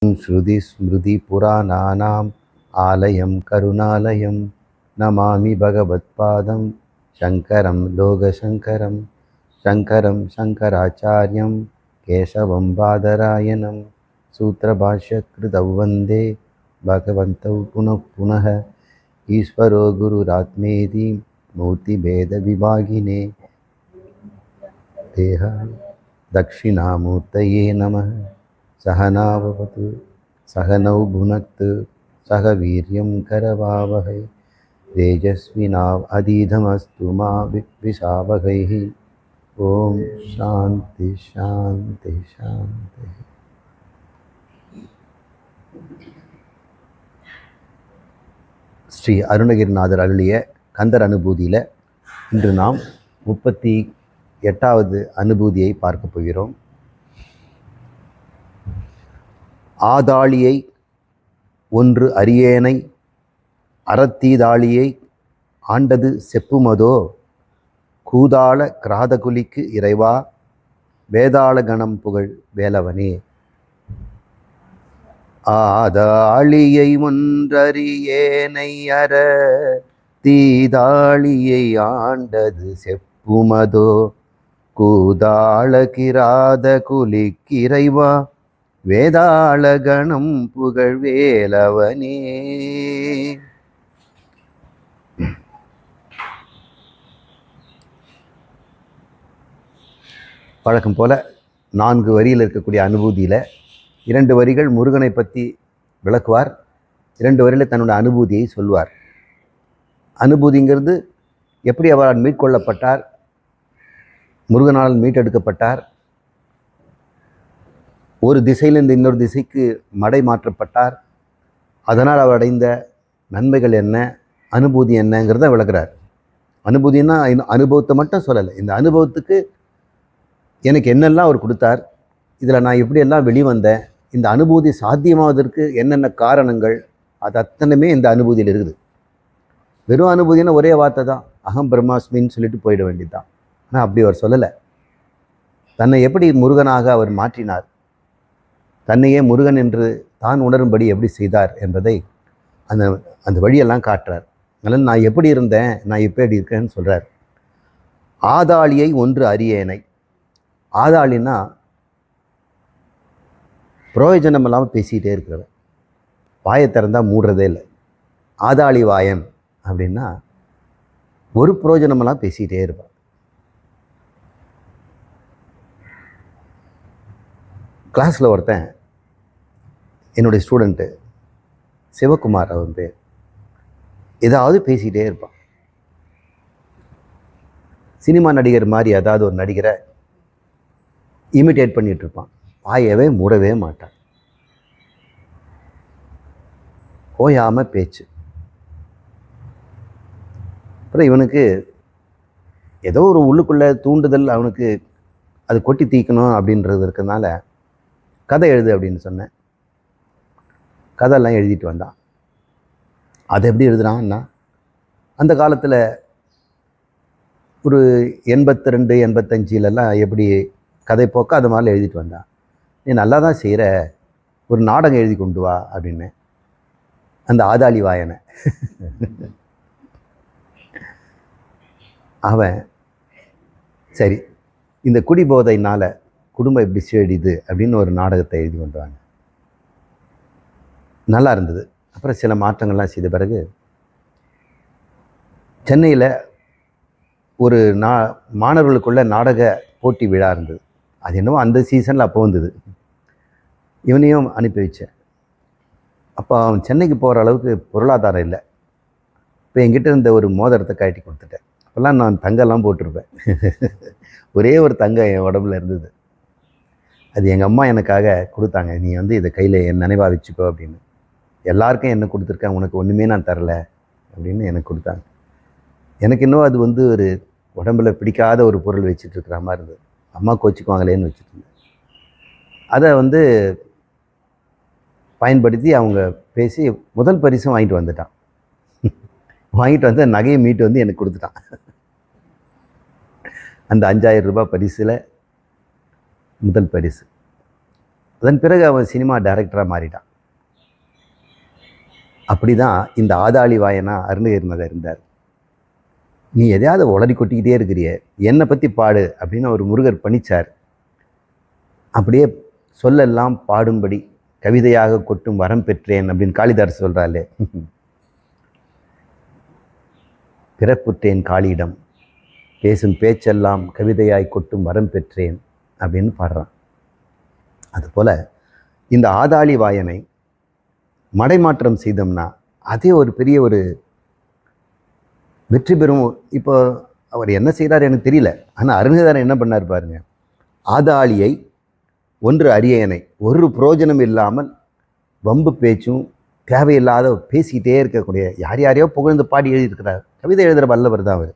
श्रुतिस्मृतिपुराणानाम् आलयं करुणालयं नमामि भगवत्पादं शङ्करं लोकशङ्करं शङ्करं शङ्कराचार्यं केशवं बादरायणं सूत्रभाष्यकृतौ वन्दे भगवन्तौ पुनः पुनः ईश्वरो गुरुरात्मेति मूर्तिभेदविभागिने देह दक्षिणामूर्तये नमः। सहनाववतु सहनौ भुनक्तु सह वीर्यं करवावहै तेजस्विनावधीतमस्तु मा विद्विषावहैः। ओम शांति शांति शांति। ஸ்ரீ அருணகிரிநாதர் அருளிய கந்தர் அனுபூதியில் இன்று நாம் 38வது அனுபூதியை பார்க்க போகிறோம். ஆதாளியை ஒன்று அரியேனை அறத்தீதாளியை ஆண்டது செப்புமதோ கூதாள கிராதகுலிக்கு இறைவா வேதாள கணம் புகழ் வேலவனே. ஆதாளியை ஒன்றறியேனை அற தீதாளியை ஆண்டது செப்புமதோ கூதாள கிராத குலிக்கிறைவா வேதாள கணம் புகழ் வேலவனே. வழக்கம் போல 4 வரியில் இருக்கக்கூடிய அனுபூதியில் 2 வரிகள் முருகனை பற்றி விளக்குவார், 2 வரியில் தன்னோட அனுபூதியை சொல்வார். அனுபூதிங்கிறது எப்படி அவரால் மீட்கொள்ளப்பட்டார், முருகனால் மீட்டெடுக்கப்பட்டார், ஒரு திசையிலிருந்து இன்னொரு திசைக்கு மடை மாற்றப்பட்டார், அதனால் அவர் அடைந்த நன்மைகள் என்ன, அனுபூதி என்னங்கிறத விளக்குறார். அனுபூதினா அனுபவத்தை மட்டும் சொல்லலை, இந்த அனுபவத்துக்கு எனக்கு என்னெல்லாம் அவர் கொடுத்தார், இதில் நான் எப்படியெல்லாம் வெளிவந்தேன், இந்த அனுபூதி சாத்தியமாவதற்கு என்னென்ன காரணங்கள், அது அத்தனையுமே இந்த அனுபூதியில் இருக்குது. வெறும் அனுபூதினா ஒரே வார்த்தை தான், அகம் பிரம்மாஸ்மின்னு சொல்லிட்டு போயிட வேண்டியது தான். ஆனால் அப்படி அவர் சொல்லலை. தன்னை எப்படி முருகனாக அவர் மாற்றினார், தன்னையே முருகன் என்று தான் உணரும்படி எப்படி செய்தார் என்பதை அந்த வழியெல்லாம் காட்டுறார். அதனால் நான் எப்படி இருந்தேன், நான் எப்படி இருக்கேன்னு சொல்கிறார். ஆதாளியை ஒன்று அரியேனை. ஆதாளின்னா பிரயோஜனம் இல்லாமல் பேசிக்கிட்டே இருக்கிறவன், வாயை திறந்தால் மூடுறதே இல்லை. ஆதாளி வாயன் அப்படின்னா ஒரு பிரயோஜனமெல்லாம் பேசிக்கிட்டே இருப்பான். கிளாஸில் ஒருத்தன், என்னுடைய ஸ்டூடெண்ட்டு சிவகுமார், அவன் பேர், ஏதாவது பேசிக்கிட்டே இருப்பான். சினிமா நடிகர் மாதிரி ஏதாவது ஒரு நடிகரை இமிட்டேட் பண்ணிகிட்டு இருப்பான், வாயவே மூடவே மாட்டான், ஓயாமல் பேச்சு. அப்புறம் இவனுக்கு ஏதோ ஒரு உள்ளுக்குள்ளே தூண்டுதல், அவனுக்கு அது கொட்டி தீக்கணும் அப்படின்றது இருக்கிறதுனால கதை எழுது அப்படின்னு சொன்னேன். கதையெல்லாம் எழுதிட்டு வந்தான். அதை எப்படி எழுதுனான்னா, அந்த காலத்தில் ஒரு 82 85லலாம் எப்படி கதை போக்க அது மாதிரிலாம் எழுதிட்டு வந்தான். நீ நல்லா தான் செய்கிற, ஒரு நாடகம் எழுதி கொண்டு வா அப்படின்னு அந்த ஆதாளி வாயனை. அவன் சரி, இந்த குடிபோதையினால் குடும்பம் எப்படி சீரழிது அப்படின்னு ஒரு நாடகத்தை எழுதி கொண்டு வாங்க. நல்லா இருந்தது. அப்புறம் சில மாற்றங்கள்லாம் செய்த பிறகு சென்னையில் ஒரு மாணவர்களுக்குள்ள நாடக போட்டி விழா இருந்தது. அது என்னவோ அந்த சீசனில் அப்போ வந்தது. இவனையும் அனுப்பி வச்சேன். அப்போ அவன் சென்னைக்கு போகிற அளவுக்கு பொருளாதாரம் இல்லை. இப்போ என்கிட்ட இருந்த ஒரு மோதிரத்தை கழட்டி கொடுத்துட்டேன். அப்போல்லாம் நான் தங்கெல்லாம் போட்டிருப்பேன். ஒரே ஒரு தங்கம் என் உடம்புல இருந்தது. அது எங்கள் அம்மா எனக்காக கொடுத்தாங்க. நீ இதை கையில் என் நினைவாக வச்சுக்கோ அப்படின்னு. எல்லாருக்கும் என்ன கொடுத்துருக்கேன், உனக்கு ஒன்றுமே நான் தரலை அப்படின்னு எனக்கு கொடுத்தாங்க. எனக்கு இன்னும் அது ஒரு உடம்பில் பிடிக்காத ஒரு பொருள் வச்சுட்ருக்கிற மாதிரி இருந்தது. அம்மா கோச்சிக்குவாங்களேன்னு வச்சுட்டு இருந்தேன். அதை பயன்படுத்தி அவங்க பேசி முதல் பரிசும் வாங்கிட்டு வந்துட்டான். வாங்கிட்டு வந்து நகையை மீட்டு எனக்கு கொடுத்துட்டான். அந்த 5000 ரூபாய் பரிசில் முதல் பரிசு. அதன் பிறகு அவன் சினிமா டைரக்டராக மாறிட்டான். அப்படி தான் இந்த ஆதாளி வாயனா அருணகிரிநாதர் இருந்தார். நீ எதையாவது உளறி கொட்டிக்கிட்டே இருக்கிறிய, என்னை பற்றி பாடு அப்படின்னு ஒரு முருகர் பணிச்சார். அப்படியே சொல்லெல்லாம் பாடும்படி கவிதையாக கொட்டும் வரம் பெற்றேன் அப்படின்னு காளிதாஸ் சொல்கிறாளே, பிறப்புற்றேன் காளியிடம், பேசும் பேச்செல்லாம் கவிதையாய் கொட்டும் வரம் பெற்றேன் அப்படின்னு பாடுறான். அதுபோல் இந்த ஆதாளி வாயனை மடைமாற்றம் செய்தோம்னா அதே ஒரு பெரிய ஒரு வெற்றி பெறும். இப்போ அவர் என்ன செய்கிறார் எனக்கு தெரியல, ஆனால் அருணகிரிநாதர் என்ன பண்ணார் பாருங்க. ஆதாளியை ஒன்று அரியணை, ஒரு புரோஜனம் இல்லாமல் வம்பு பேச்சும் தேவையில்லாத பேசிக்கிட்டே இருக்கக்கூடிய, யாரையோ புகழ்ந்து பாடி எழுதியிருக்கிறார். கவிதை எழுதுகிற வல்லவர் தான் அவர்.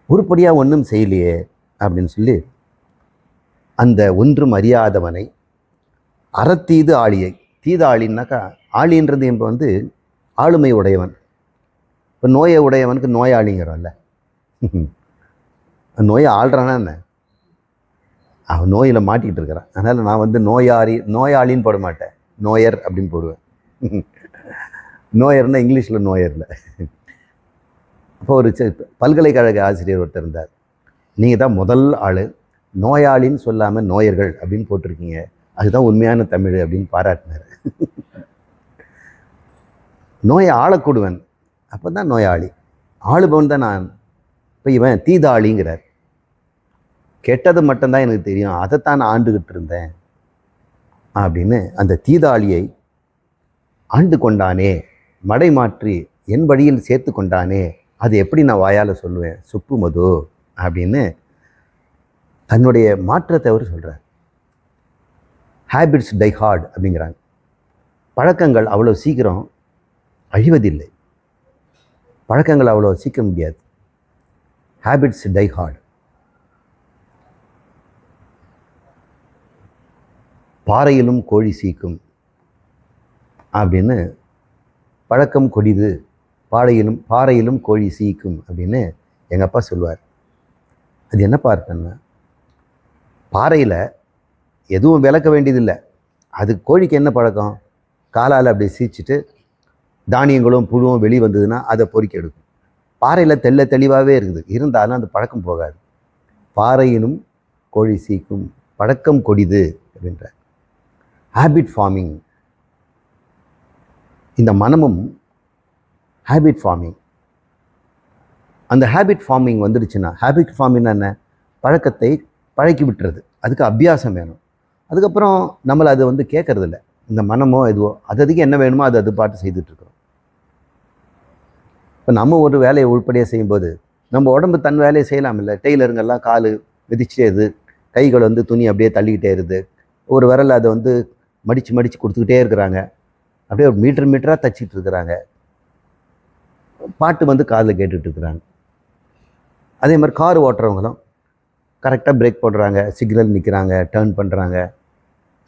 உருப்படியாக ஒன்றும் செய்யலையே அப்படின்னு சொல்லி அந்த ஒன்றும் அறியாதவனை அறத்தீது ஆளியை, தீத ஆளின்னாக்கா, ஆளின்றது இப்போ வந்து ஆளுமை உடையவன். இப்போ நோயை உடையவனுக்கு நோயாளிங்கிறோம்ல, நோயை ஆள்றானா என்ன, அவன் நோயில் மாட்டிக்கிட்டு இருக்கிறான். அதனால் நான் வந்து நோயாளின்னு போட மாட்டேன், நோயர் அப்படின்னு போடுவேன். நோயர்னா இங்கிலீஷில் நோயரில். அப்போ ஒரு பல்கலைக்கழக ஆசிரியர் ஒருத்தர் இருந்தார். நீங்கள் தான் முதல் ஆள் நோயாளின்னு சொல்லாமல் நோயர்கள் அப்படின்னு போட்டிருக்கீங்க, அதுதான் உண்மையான தமிழ் அப்படின்னு பாராட்டினார். நோயை ஆளக்கூடுவன், அப்போ தான் நோயாளி. ஆளுபவன் தான் நான். இப்போ இவன் தீதாளிங்கிறார். கெட்டது மட்டும்தான் எனக்கு தெரியும், அதைத்தான் நான் ஆண்டுகிட்டு இருந்தேன் அப்படின்னு அந்த தீதாளியை ஆண்டு கொண்டானே, மடை மாற்றி என் வழியில் சேர்த்து கொண்டானே, அது எப்படி நான் வாயால் சொல்லுவேன், சுப்பு மது அப்படின்னு தன்னுடைய மாற்றத்தை அவர் சொல்கிறார். ஹேபிட்ஸ் டை ஹார்ட் அப்படிங்கிறாங்க. பழக்கங்கள் அவ்வளோ சீக்கிரம் அழிவதில்லை, பழக்கங்கள் அவ்வளோ சீக்கிரம் முடியாது. Habits die hard. பாறையிலும் கோழி சீக்கும் அப்படின்னு, பழக்கம் கொடிது, பாறையிலும் கோழி சீக்கும் அப்படின்னு எங்கள் அப்பா சொல்லுவார். அது என்ன பார்த்தேன்னா, பாறையில் எதுவும் விளக்க வேண்டியதில்லை, அது கோழிக்கு என்ன பழக்கம், காலால் அப்படி சீச்சிட்டு தானியங்களும் புழுவும் வெளியே வந்ததுன்னா அதை பொறுக்கி எடுக்கும். பாறையில் தெளிவாகவே இருக்குது, இருந்தாலும் அந்த பழக்கம் போகாது. பாறையிலும் கோழி சீக்கும், பழக்கம் கொடிது அப்படின்ற ஹேபிட் ஃபார்மிங். இந்த மனமும் ஹேபிட் ஃபார்மிங். அந்த ஹேபிட் ஃபார்மிங் வந்துடுச்சுன்னா, ஹேபிட் ஃபார்மிங் என்ன, பழக்கத்தை பழக்கி விட்டுறது. அதுக்கு அபியாசம் வேணும். அதுக்கப்புறம் நம்மளை அது வந்து கேட்கறதில்ல, இந்த மனமோ எதுவோ அதுக்கு என்ன வேணுமோ அது பாட்டு செய்துட்ருக்குறோம். இப்போ நம்ம ஒரு வேலையை உள்படியாக செய்யும்போது நம்ம உடம்பு தன் வேலையை செய்யலாம் இல்லை. டெய்லருங்கெல்லாம் கால் மிதிச்சேது, கைகள் வந்து துணி அப்படியே தள்ளிக்கிட்டே இருது, ஒரு விரல் அதை வந்து மடித்து கொடுத்துக்கிட்டே இருக்கிறாங்க, அப்படியே ஒரு மீட்டராக தச்சிட்டு இருக்கிறாங்க, பாட்டு வந்து காதில் கேட்டுட்டு இருக்கிறாங்க. அதே மாதிரி கார் ஓட்டுறவங்களும் கரெக்டாக பிரேக் போடுறாங்க, சிக்னல் நிற்கிறாங்க, டேர்ன் பண்ணுறாங்க,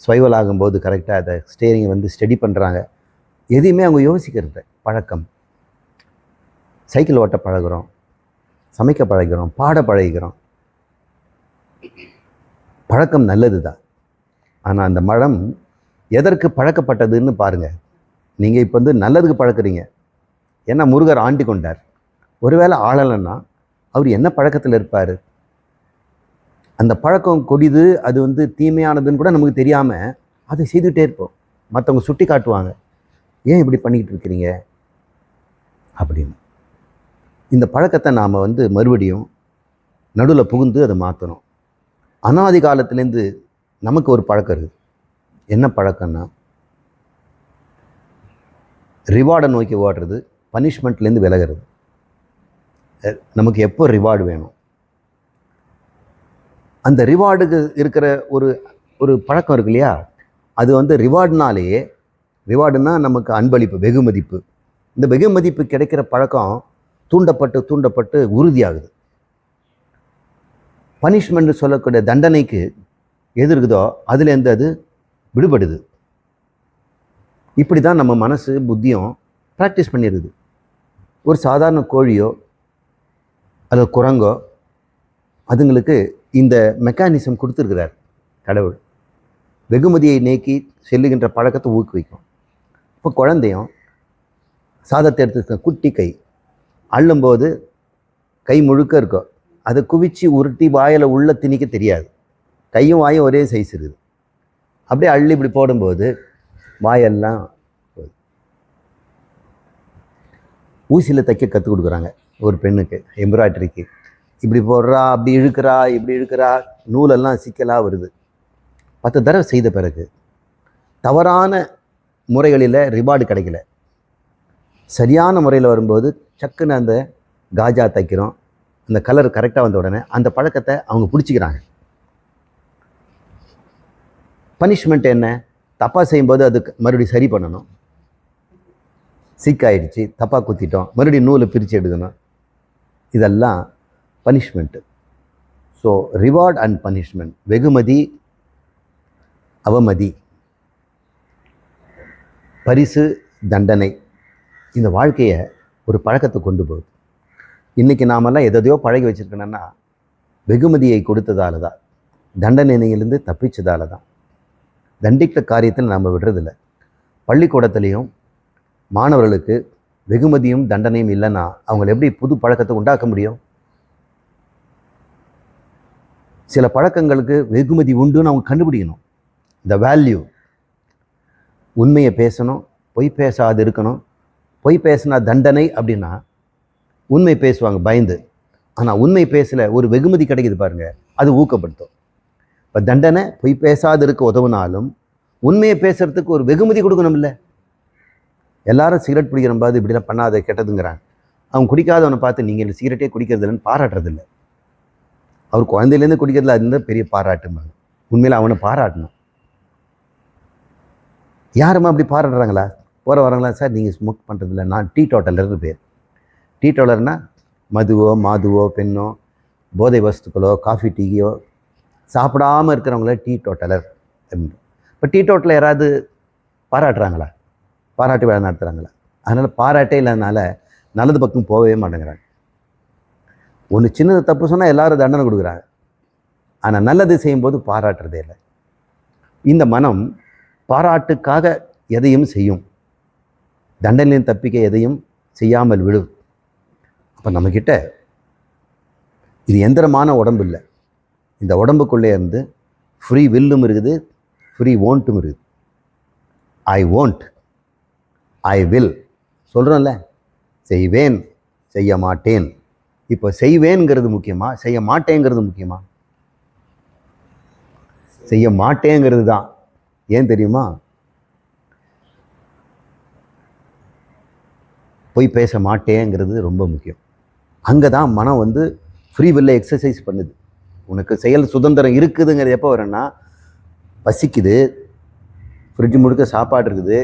ஸ்வைவல் ஆகும்போது கரெக்டாக அதை ஸ்டேரிங்கை வந்து ஸ்டடி பண்ணுறாங்க. எதையுமே அவங்க யோசிக்கிறது பழக்கம். சைக்கிள் ஓட்ட பழகிறோம், சமைக்க பழகிறோம், பாட பழகிறோம். பழக்கம் நல்லது தான். ஆனால் அந்த மனம் எதற்கு பழக்கப்பட்டதுன்னு பாருங்கள். நீங்கள் இப்போ வந்து நல்லதுக்கு பழக்கிறீங்க, ஏன்னா முருகர் ஆண்டி கொண்டார். ஒருவேளை ஆளலைன்னா அவர் என்ன பழக்கத்தில் இருப்பார்? அந்த பழக்கம் கொடிது, அது வந்து தீமையானதுன்னு கூட நமக்கு தெரியாமல் அதை செய்துகிட்டே இருப்போம். மற்றவங்க சுட்டி காட்டுவாங்க, ஏன் இப்படி பண்ணிக்கிட்டு இருக்கிறீங்க அப்படின்னு. இந்த பழக்கத்தை நாம் வந்து மறுபடியும் நடுவில் புகுந்து அதை மாற்றணும். அனாதி காலத்துலேருந்து நமக்கு ஒரு பழக்கம் இருக்குது. என்ன பழக்கம்னா, ரிவார்டை நோக்கி ஓடுறது, பனிஷ்மெண்ட்லேருந்து விலகிறது. நமக்கு எப்போ ரிவார்டு வேணும், அந்த ரிவார்டுக்கு இருக்கிற ஒரு பழக்கம் இருக்கு இல்லையா, அது வந்து ரிவார்டுனாலேயே, ரிவார்டுனா நமக்கு அன்பளிப்பு, வெகுமதிப்பு. இந்த வெகுமதிப்பு கிடைக்கிற பழக்கம் தூண்டப்பட்டு உறுதியாகுது. பனிஷ்மெண்ட் சொல்லக்கூடிய தண்டனைக்கு எது இருக்குதோ அதுலேருந்து அது விடுபடுது. இப்படி தான் நம்ம மனசு புத்தியும் ப்ராக்டிஸ் பண்ணிடுது. ஒரு சாதாரண கோழியோ அல்லது குரங்கோ, அதுங்களுக்கு இந்த மெக்கானிசம் கொடுத்துருக்கிறார் கடவுள். வெகுமதியை நீக்கி செல்லுகின்ற பழக்கத்தை ஊக்குவிக்கும். இப்போ குழந்தையும் சாதத்தை எடுத்து குட்டி கை அள்ளும்போது கை முழுக்க இருக்கும், அதை குவிச்சு உருட்டி வாயில் உள்ள திணிக்க தெரியாது. கையும் வாயும் ஒரே சைஸ் இருக்குது. அப்படியே அள்ளி இப்படி போடும்போது வாயெல்லாம் ஊசியில் தைக்க கற்றுக் கொடுக்குறாங்க ஒரு பெண்ணுக்கு, எம்ப்ராய்டரிக்கு. இப்படி போடுறா, அப்படி இழுக்கிறா, இப்படி இழுக்கிறா, நூலெல்லாம் சிக்கலாக வருது. 10 தடவை செய்த பிறகு தவறான முறைகளில் ரிவார்டு கிடைக்கல, சரியான முறையில் வரும்போது சக்குன்னு அந்த காஜா தைக்கிறோம், அந்த கலர் கரெக்டாக வந்த உடனே அந்த பழக்கத்தை அவங்க பிடிச்சிக்கிறாங்க. பனிஷ்மெண்ட் என்ன? தப்பாக செய்யும்போது அதுக்கு மறுபடியும் சரி பண்ணணும். சிக்காயிடுச்சு, தப்பாக குத்திட்டோம், மறுபடியும் நூலை பிரித்து எடுக்கணும். இதெல்லாம் punishment. So reward and punishment, வெகுமதி அவமதி, பரிசு தண்டனை, இந்த வாழ்க்கையை ஒரு பழக்கத்தை கொண்டு போகுது. இன்றைக்கி நாமெல்லாம் எதையோ பழகி வச்சுருக்கணும்னா வெகுமதியை கொடுத்ததால தான், தண்டனையிலிருந்து தப்பிச்சதால தான். தண்டிக்கிற காரியத்தில் நாம் விடுறதில்லை. பள்ளிக்கூடத்துலேயும் மாணவர்களுக்கு வெகுமதியும் தண்டனையும் இல்லைன்னா அவங்களை எப்படி புது பழக்கத்தை உண்டாக்க முடியும்? சில பழக்கங்களுக்கு வெகுமதி உண்டுன்னு அவங்க கண்டுபிடிக்கணும். இந்த வேல்யூ, உண்மையை பேசணும், பொய் பேசாது இருக்கணும். பொய் பேசினா தண்டனை அப்படின்னா உண்மை பேசுவாங்க பயந்து. ஆனால் உண்மை பேசல, ஒரு வெகுமதி கிடைக்குது பாருங்கள், அது ஊக்கப்படுத்தும். இப்போ தண்டனை பொய் பேசாது இருக்க உதவுனாலும் உண்மையை பேசுறதுக்கு ஒரு வெகுமதி கொடுக்கணும். இல்லை, எல்லாரும் சிகரெட் பிடிக்கிற போது இப்படிலாம் பண்ணாத கெட்டதுங்கிறாங்க. அவன் குடிக்காதவனை பார்த்து நீங்கள் சிகரெட்டே குடிக்கிறதில்லன்னு பாராட்டுறதில்லை. அவர் குழந்தையிலேருந்து குடிக்கிறதுல அது பெரிய பாராட்டும்பாங்க. உண்மையில் அவனை பாராட்டணும். யாருமா அப்படி பாராட்டுறாங்களா? போகிற வரங்களா, சார் நீங்கள் ஸ்மோக் பண்ணுறதில்ல, நான் டீ டோட்டலர்னு பேர். டீ டோட்டலர்னா மதுவோ மாதுவோ பெண்ணோ போதை வஸ்துக்களோ காஃபி டீயோ சாப்பிடாமல் இருக்கிறவங்கள டீ டோட்டலர் அப்படின்னு. இப்போ டீ டோட்டலில் யாராவது பாராட்டுறாங்களா? பாராட்டு வேலை நடத்துகிறாங்களா? அதனால் பாராட்டே இல்லாதனால நல்லது பக்கம் போகவே மாட்டேங்கிறாங்க. ஒன்று சின்னது தப்பு சொன்னால் எல்லாரும் தண்டனை கொடுக்குறாங்க, ஆனால் நல்லது செய்யும்போது பாராட்டுறதே இல்லை. இந்த மனம் பாராட்டுக்காக எதையும் செய்யும், தண்டனையும் தப்பிக்க எதையும் செய்யாமல் விடும். அப்போ நம்மக்கிட்ட இது எந்திரமான உடம்பு இல்லை. இந்த உடம்புக்குள்ளே இருந்து ஃப்ரீ வில்லும் இருக்குது, ஃப்ரீ ஓன்ட்டும் இருக்குது. ஐ ஓன்ட், ஐ வில் சொல்கிறோம்ல, செய்வேன் செய்ய மாட்டேன். இப்போ செய்வேங்கிறது முக்கியமா, செய்ய மாட்டேங்கிறது முக்கியமா? செய்ய மாட்டேங்கிறது தான். ஏன் தெரியுமா? போய் பேச மாட்டேங்கிறது ரொம்ப முக்கியம். அங்கே தான் மனம் வந்து ஃப்ரீ வில்லை எக்ஸசைஸ் பண்ணுது. உனக்கு செயல் சுதந்திரம் இருக்குதுங்கிறது எப்போ வரேன்னா, பசிக்குது, ஃப்ரிட்ஜ் முழுக்க சாப்பாடு இருக்குது,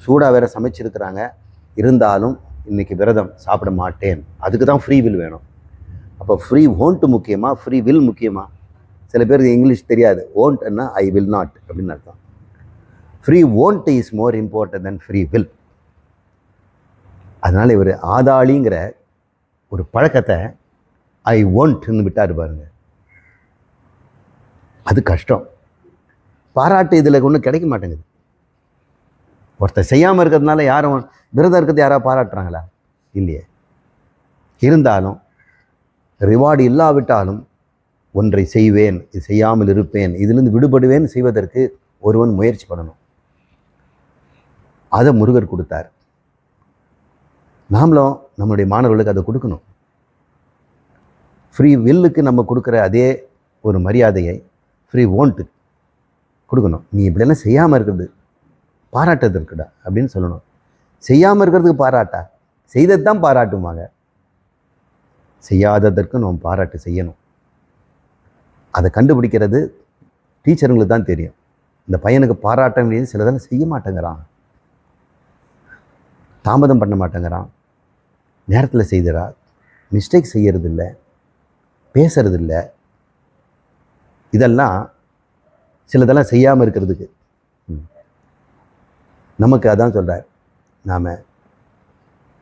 சூடாக வேறு சமைச்சிருக்கிறாங்க, இருந்தாலும் இன்றைக்கி விரதம் சாப்பிட மாட்டேன். அதுக்கு தான் ஃப்ரீ வில் வேணும். அப்போ ஃப்ரீ ஓன்ட்டு முக்கியமா, ஃப்ரீ வில் முக்கியமா? சில பேருக்கு இங்கிலீஷ் தெரியாது. ஓன்ட்னா ஐ வில் நாட் அப்படின்னு அர்த்தம். Free won't is more important then free will. அதனால் இவர் ஆதாளிங்கிற ஒரு பழக்கத்தை ஐ ஒன்ட்னு விட்டார் பாருங்க. அது கஷ்டம். பாராட்டு இதில் ஒன்றும் கிடைக்க மாட்டேங்குது. ஒருத்தர் செய்யாமல் இருக்கிறதுனால யாரும் விரதம் இருக்கிறது யாராவது பாராட்டுறாங்களா? இல்லையே. இருந்தாலும் ரிவார்டு இல்லாவிட்டாலும் ஒன்றை செய்வேன், இது செய்யாமல் இருப்பேன், இதிலிருந்து விடுபடுவேன் செய்வதற்கு ஒருவன் முயற்சி பண்ணணும். அதை முருகர் கொடுத்தார். நாமளும் நம்மளுடைய மாணவர்களுக்கு அதை கொடுக்கணும். ஃப்ரீ வில்லுக்கு நம்ம கொடுக்குற அதே ஒரு மரியாதையை ஃப்ரீ ஓன்ட்டு கொடுக்கணும். நீ இப்படியெல்லாம் செய்யாமல் இருக்கிறது பாராட்டுறதுக்குடா அப்படின்னு சொல்லணும். செய்யாமல் இருக்கிறதுக்கு பாராட்டா? செய்தது தான் பாராட்டுவாங்க. செய்யாததற்கு நம்ம பாராட்டு செய்யணும். அதை கண்டுபிடிக்கிறது டீச்சருங்களுக்கு தான் தெரியும். இந்த பையனுக்கு பாராட்ட வேண்டியது சிலதெல்லாம் செய்ய மாட்டேங்கிறான், தாமதம் பண்ண மாட்டேங்கிறான், நேரத்தில் செய்கிறா, மிஸ்டேக் செய்யறதில்லை, பேசுறதில்லை. இதெல்லாம் சிலதெல்லாம் செய்யாமல் இருக்கிறதுக்கு நமக்கு அதான் சொல்கிறார். நாம்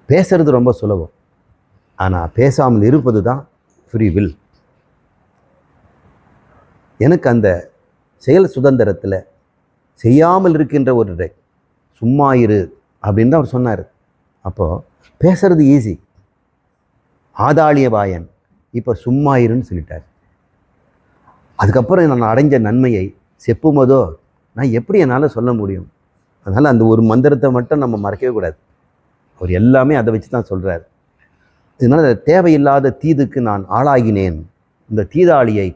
பேசுறது ரொம்ப சுலபம், ஆனால் பேசாமல் இருப்பது தான் ஃப்ரீ வில். எனக்கு அந்த செயல் சுதந்திரத்தில் செய்யாமல் இருக்கின்ற ஒரு சும்மா இரு அப்படின்னு தான் அவர் சொன்னார். அப்போது பேசுறது ஈஸி. ஆதாளியபாயன் இப்போ சும்மா இருன்னு சொல்லிட்டார். அதுக்கப்புறம் நான் அடைஞ்ச நன்மையை செப்புமதோ நான் எப்படி என்னால் சொல்ல முடியும்? அதனால் அந்த ஒரு மந்திரத்தை மட்டும் நம்ம மறக்கவே கூடாது. அவர் எல்லாமே அதை வச்சு தான் சொல்கிறார். இதனால் தேவையில்லாத தீதுக்கு நான் ஆளாகினேன். இந்த தீதாளியை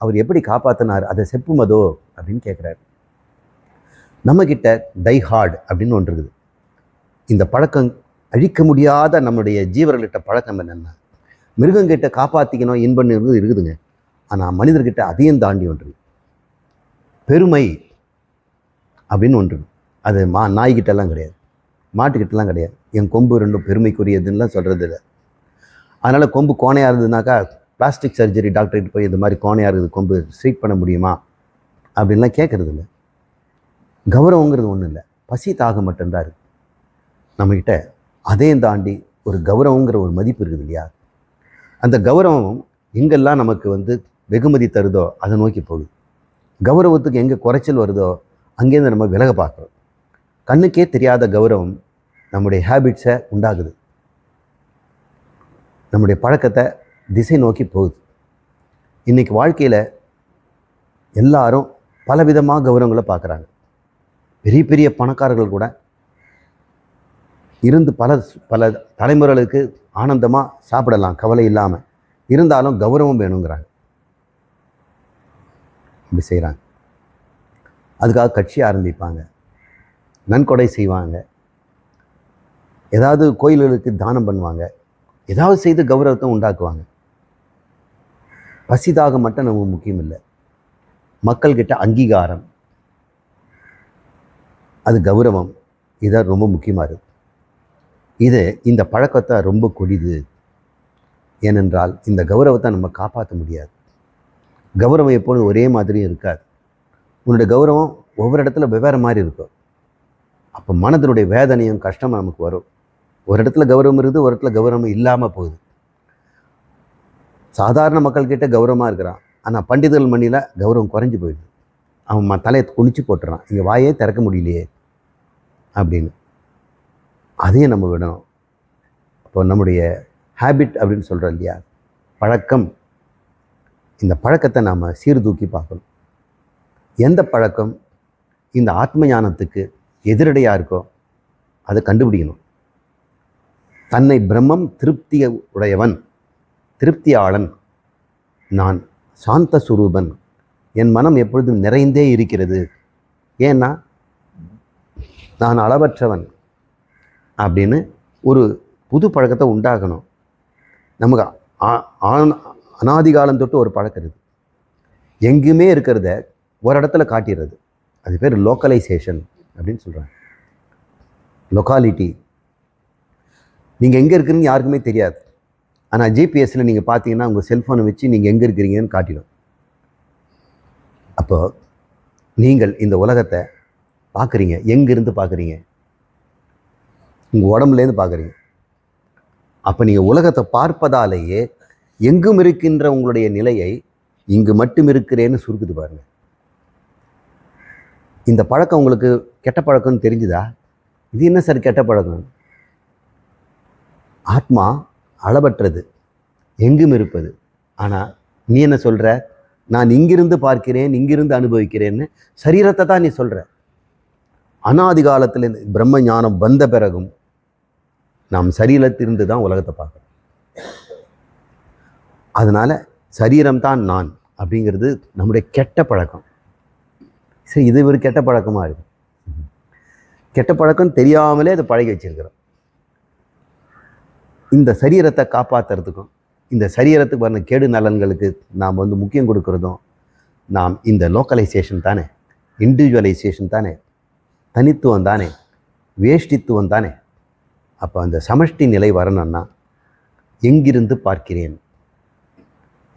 அவர் எப்படி காப்பாற்றினார், அதை செப்புமதோ அப்படின்னு கேட்குறாரு. நம்மக்கிட்ட டை ஹார்ட் அப்படின்னு ஒன்று இருக்குது. இந்த பழக்கம் அழிக்க முடியாத நம்முடைய ஜீவர்கள்கிட்ட பழக்கம் என்னென்னா, மிருகங்கிட்ட காப்பாற்றிக்கணும் இன்பம் இருக்குதுங்க. ஆனால் மனிதர்கிட்ட அதையும் தாண்டி ஒன்று பெருமை அப்படின்னு ஒன்று. அது நாய்கிட்டெல்லாம் கிடையாது, மாட்டுக்கிட்டலாம் கிடையாது. என் கொம்பு ரெண்டும் பெருமைக்குரியதுன்னெலாம் சொல்கிறது இல்லை. அதனால் கொம்பு கோணையாக இருந்ததுனாக்கா பிளாஸ்டிக் சர்ஜரி டாக்டர்கிட்ட போய் இந்த மாதிரி கோணையாக இருக்குது கொம்பு ஸ்ட்ரீட் பண்ண முடியுமா அப்படின்லாம் கேட்குறது இல்லை. கௌரவங்கிறது ஒன்றும் இல்லை, பசி தாகம் மட்டும்தான் இருக்குது நம்மக்கிட்ட. அதையும் தாண்டி ஒரு கௌரவங்கிற ஒரு மதிப்பு இருக்குது இல்லையா? அந்த கௌரவம் எங்கெல்லாம் நமக்கு வெகுமதி தருதோ அதை நோக்கி போகுது. கௌரவத்துக்கு எங்கே குறைச்சல் வருதோ அங்கேருந்து நம்ம விலக பார்க்குறோம். கண்ணுக்கே தெரியாத கௌரவம் நம்முடைய ஹேபிட்ஸை உண்டாகுது, நம்முடைய பழக்கத்தை திசை நோக்கி போகுது. இன்றைக்கி வாழ்க்கையில் எல்லாரும் பலவிதமாக கௌரவங்களை பார்க்குறாங்க. பெரிய பெரிய பணக்காரர்கள் கூட இருந்து பல பல தலைமுறைகளுக்கு ஆனந்தமாக சாப்பிடலாம் கவலை இல்லாமல், இருந்தாலும் கௌரவம் வேணுங்கிறாங்க. இப்படி செய்கிறாங்க. அதுக்காக கட்சி ஆரம்பிப்பாங்க, நன்கொடை செய்வாங்க, ஏதாவது கோயில்களுக்கு தானம் பண்ணுவாங்க, ஏதாவது செய்து கௌரவத்தை உண்டாக்குவாங்க. பசிதாக மட்டும் நமக்கு முக்கியம் இல்லை, மக்கள்கிட்ட அங்கீகாரம், அது கௌரவம், இதான் ரொம்ப முக்கியமாக இருக்குது. இந்த பழக்கத்தை ரொம்ப கொடிது. ஏனென்றால் இந்த கௌரவத்தை நம்ம காப்பாற்ற முடியாது. கௌரவம் எப்பொழுதும் ஒரே மாதிரியும் இருக்காது. உன்னுடைய கௌரவம் ஒவ்வொரு இடத்துல வெவ்வேறு மாதிரி இருக்கும். அப்போ மனதனுடைய வேதனையும் கஷ்டமும் நமக்கு வரும். ஒரு இடத்துல கௌரவம் இருக்குது, ஒரு இடத்துல கௌரவம் இல்லாமல் போகுது. சாதாரண மக்கள்கிட்ட கௌரவமாக இருக்கிறான், ஆனால் பண்டிதர்கள் மணியில் கௌரவம் குறைஞ்சி போயிடுது. அவன் தலையை குளிச்சு போட்டுறான், இங்கே வாயே திறக்க முடியலையே அப்படின்னு. அதையும் நம்ம விடணும். அப்போ நம்முடைய ஹேபிட் அப்படின்னு சொல்கிறோம் இல்லையா, பழக்கம், இந்த பழக்கத்தை நாம் சீர்தூக்கி பார்க்கணும். எந்த பழக்கம் இந்த ஆத்ம ஞானத்துக்கு எதிரடையாக இருக்கோ அதை கண்டுபிடிக்கணும். தன்னை பிரம்மம் திருப்திய உடையவன், திருப்தியாளன், நான் சாந்த சுரூபன், என் மனம் எப்பொழுதும் நிறைந்தே இருக்கிறது, ஏன்னா நான் அளவற்றவன் அப்படின்னு ஒரு புது பழக்கத்தை உண்டாகணும். நமக்கு அனாதிகாலம் தொட்டு ஒரு பழக்கம் இருக்குது, எங்குமே இருக்கிறத ஒரு இடத்துல காட்டிடுறது. அது பேர் லோக்கலைசேஷன் அப்படின்னு சொல்கிறாங்க. லொக்காலிட்டி. நீங்கள் எங்கே இருக்கிறீங்க யாருக்குமே தெரியாது, ஆனால் ஜிபிஎஸ்சில் நீங்கள் பார்த்தீங்கன்னா உங்கள் செல்ஃபோனை வச்சு நீங்கள் எங்கே இருக்கிறீங்கன்னு காட்டிடும். அப்போ நீங்கள் இந்த உலகத்தை பார்க்குறீங்க, எங்கேருந்து பார்க்குறீங்க? உங்கள் உடம்புலேருந்து பார்க்குறீங்க. அப்போ நீங்கள் உலகத்தை பார்ப்பதாலேயே எங்கும் இருக்கின்ற உங்களுடைய நிலையை இங்கு மட்டும் இருக்கிறேன்னு சுருக்குது பாருங்கள். இந்த பழக்கம் உங்களுக்கு கெட்ட பழக்கம்னு தெரிஞ்சுதா? இது என்ன சார் கெட்ட பழக்கம்? ஆத்மா அளவற்றது, எங்கும் இருப்பது. ஆனால் நீ என்ன சொல்கிற? நான் இங்கிருந்து பார்க்கிறேன், இங்கிருந்து அனுபவிக்கிறேன்னு சரீரத்தை தான் நீ சொல்கிற. அனாதி காலத்தில் பிரம்ம ஞானம் வந்த பிறகும் நாம் சரீரத்திலிருந்து தான் உலகத்தை பார்க்குறோம். அதனால் சரீரம்தான் நான் அப்படிங்கிறது நம்முடைய கெட்ட பழக்கம். சரி, இது ஒரு கெட்ட பழக்கமாக இருக்குது. கெட்ட பழக்கம் தெரியாமலே அதை பழகி வச்சிருக்கிறோம். இந்த சரீரத்தை காப்பாற்றுறதுக்கும் இந்த சரீரத்துக்கு வர கேடு நலன்களுக்கு நாம் முக்கியம் கொடுக்குறதும் நாம் இந்த லோக்கலைசேஷன் தானே, இண்டிவிஜுவலைசேஷன் தானே, தனித்துவம் தானே, வேஷ்டித்துவம் தானே. அப்போ அந்த சமஷ்டி நிலை வரணும்னா எங்கிருந்து பார்க்கிறேன்,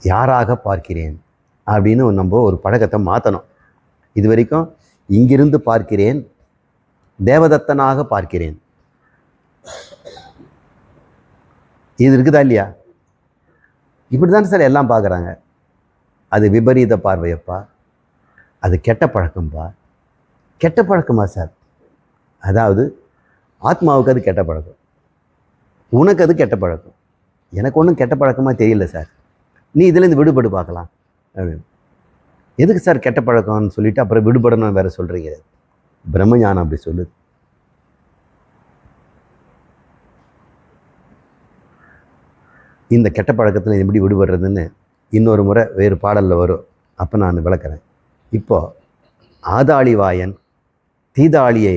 யாராக பார்க்கிறேன் அப்படின்னு நம்ம ஒரு பழக்கத்தை மாற்றணும். இது வரைக்கும் இங்கிருந்து பார்க்கிறேன், தேவதத்தனாக பார்க்கிறேன், இது இருக்குதா இல்லையா? இப்படி தான் சார் எல்லாம் பார்க்குறாங்க. அது விபரீத பார்வையப்பா, அது கெட்ட பழக்கம்பா. கெட்ட பழக்கமா சார்? அதாவது ஆத்மாவுக்கு அது கெட்ட பழக்கம், உனக்கு அது கெட்ட பழக்கம். எனக்கு ஒன்றும் கெட்ட பழக்கமாக தெரியல சார், நீ இதுலேருந்து விடுபடு பார்க்கலாம் அப்படின்னு. எதுக்கு சார் கெட்ட பழக்கம்னு சொல்லிட்டு அப்புறம் விடுபடணும் வேற சொல்கிறீங்க? பிரம்மஞானம் அப்படி சொல்லுது. இந்த கெட்ட பழக்கத்தில் எப்படி விடுபடுறதுன்னு இன்னொரு முறை வேறு பாடலில் வரும், அப்போ நான் விளக்குறேன். இப்போ ஆதாளிவாயன் தீதாளியை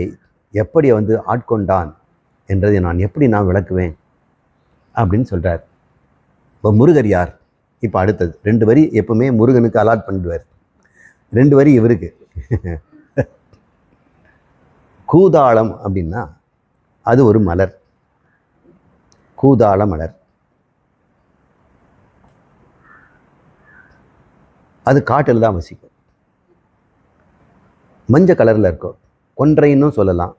எப்படி ஆட்கொண்டான் என்றதை நான் விளக்குவேன் அப்படின்னு சொல்கிறார். இப்போ முருகர் யார்? இப்போ அடுத்தது 2 வரி எப்பவுமே முருகனுக்கு அலாட் பண்ணிடுவார், 2 வரி இவருக்கு. கூதாளம் அப்படின்னா அது ஒரு மலர், கூதாள மலர். அது காட்டில் தான் வசிக்கும், மஞ்சள் கலரில் இருக்கும், கொன்றைன்னு சொல்லலாம்.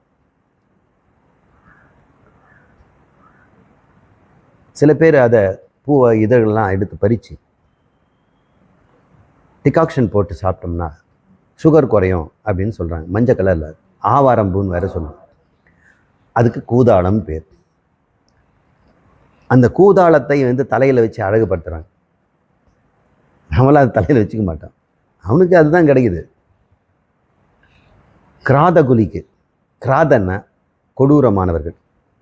சில பேர் அதை பூவை இதழ்கள்லாம் எடுத்து பறித்து டிகாக்ஷன் போட்டு சாப்பிட்டோம்னா சுகர் குறையும் அப்படின்னு சொல்கிறாங்க. மஞ்சள் கலரில் ஆவாரம்பூன்னு வேற சொல்லுவாங்க. அதுக்கு கூதாளம் பேர். அந்த கூதாளத்தை தலையில் வச்சு அழகுபடுத்துகிறாங்க. நம்மளாம் அது தலையில் வச்சுக்க மாட்டோம், அவனுக்கு அதுதான் கிடைக்குது. கிராத குலிக்கு, கிராதன்னா கொடூரமானவர்கள்,